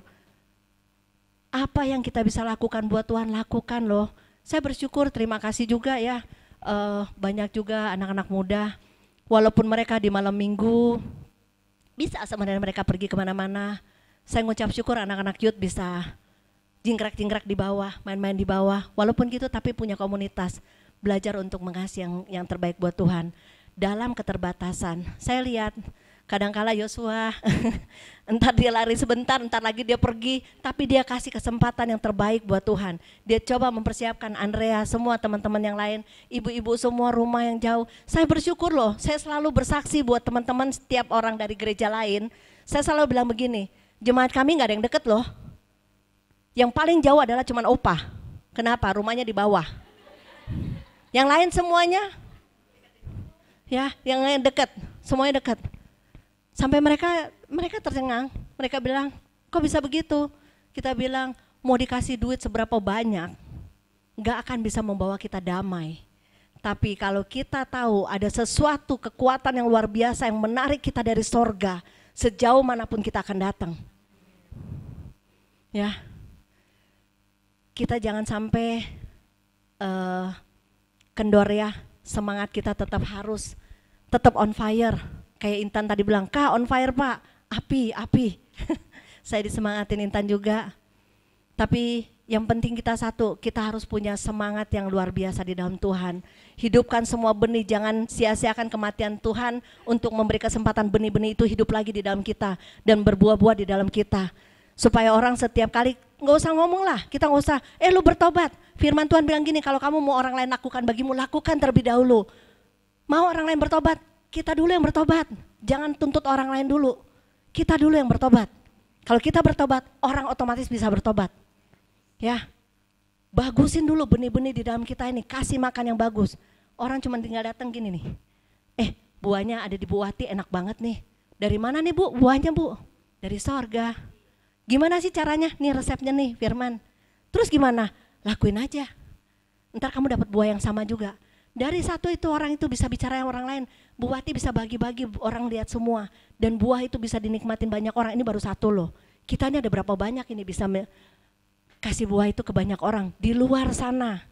Apa yang kita bisa lakukan buat Tuhan, lakukan loh. Saya bersyukur, terima kasih juga ya, banyak juga anak-anak muda, walaupun mereka di malam minggu bisa sebenarnya mereka pergi kemana-mana. Saya ngucap syukur anak-anak youth bisa jingkrak-jingkrak di bawah, main-main di bawah, walaupun gitu tapi punya komunitas, belajar untuk mengasihi yang terbaik buat Tuhan. Dalam keterbatasan, saya lihat kadangkala Yosua entar dia lari sebentar, entar lagi dia pergi, tapi dia kasih kesempatan yang terbaik buat Tuhan. Dia coba mempersiapkan Andrea, semua teman-teman yang lain, ibu-ibu semua rumah yang jauh. Saya bersyukur loh, saya selalu bersaksi buat teman-teman setiap orang dari gereja lain. Saya selalu bilang begini, jemaat kami gak ada yang deket loh. Yang paling jauh adalah cuman Opa. Kenapa? Rumahnya di bawah. Yang lain semuanya ya, yang lain dekat, semuanya dekat. Sampai mereka tercengang, mereka bilang, kok bisa begitu? Kita bilang, mau dikasih duit seberapa banyak, gak akan bisa membawa kita damai. Tapi kalau kita tahu ada sesuatu kekuatan yang luar biasa yang menarik kita dari sorga, sejauh manapun kita akan datang. Ya, kita jangan sampai kendor ya, semangat kita tetap on fire. Kayak Intan tadi bilang, Kak on fire Pak, api. Saya disemangatin Intan juga. Tapi yang penting kita satu, kita harus punya semangat yang luar biasa di dalam Tuhan. Hidupkan semua benih, jangan sia-siakan kematian Tuhan untuk memberi kesempatan benih-benih itu hidup lagi di dalam kita dan berbuah-buah di dalam kita. Supaya orang setiap kali, gak usah ngomong lah, kita gak usah, lu bertobat. Firman Tuhan bilang gini, kalau kamu mau orang lain lakukan bagimu, lakukan terlebih dahulu. Mau orang lain bertobat, kita dulu yang bertobat. Jangan tuntut orang lain dulu, kita dulu yang bertobat. Kalau kita bertobat, orang otomatis bisa bertobat. Ya, bagusin dulu benih-benih di dalam kita ini, kasih makan yang bagus. Orang cuma tinggal datang gini nih, buahnya ada di Bu Wati, enak banget nih. Dari mana nih Bu buahnya Bu? Dari sorga. Gimana sih caranya? Nih resepnya nih Firman. Terus gimana? Lakuin aja. Ntar kamu dapat buah yang sama juga. Dari satu itu orang itu bisa bicara yang orang lain. Bu Wati bisa bagi-bagi, orang lihat semua. Dan buah itu bisa dinikmatin banyak orang. Ini baru satu loh. Kita ini ada berapa banyak ini bisa kasih buah itu ke banyak orang. Di luar sana.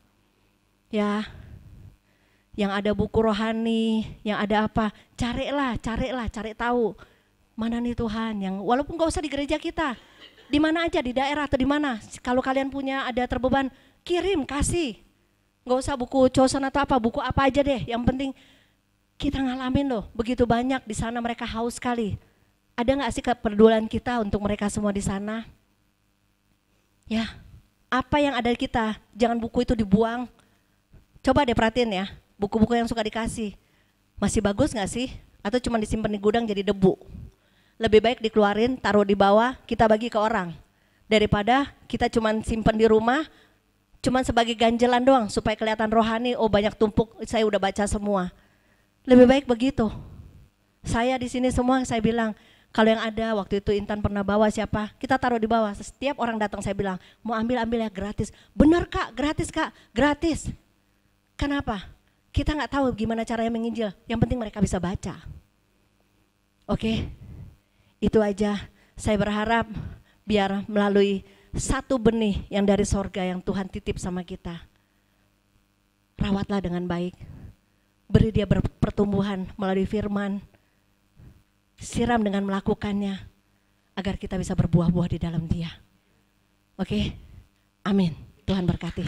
Ya, yang ada buku rohani, yang ada apa. Cari tahu. Mana nih Tuhan yang walaupun gak usah di gereja kita. Di mana aja, di daerah atau di mana. Kalau kalian punya ada terbeban, kirim, kasih. Gak usah buku Chosen atau apa, buku apa aja deh. Yang penting kita ngalamin loh, begitu banyak di sana mereka haus sekali. Ada gak sih kepedulian kita untuk mereka semua di sana? Ya, apa yang ada di kita, jangan buku itu dibuang. Coba deh perhatiin ya, buku-buku yang suka dikasih. Masih bagus gak sih? Atau cuma disimpan di gudang jadi debu? Lebih baik dikeluarin, taruh di bawah, kita bagi ke orang. Daripada kita cuma simpan di rumah, cuma sebagai ganjelan doang supaya kelihatan rohani, banyak tumpuk, saya udah baca semua. Lebih baik begitu. Saya di sini semua saya bilang, kalau yang ada waktu itu Intan pernah bawa siapa, kita taruh di bawah. Setiap orang datang saya bilang, mau ambil ya gratis. Bener Kak, gratis. Kenapa? Kita nggak tahu gimana caranya menginjil. Yang penting mereka bisa baca. Oke, itu aja. Saya berharap biar melalui satu benih yang dari sorga yang Tuhan titip sama kita, rawatlah dengan baik, beri dia pertumbuhan melalui firman, siram dengan melakukannya, agar kita bisa berbuah-buah di dalam dia. Oke, amin. Tuhan berkati.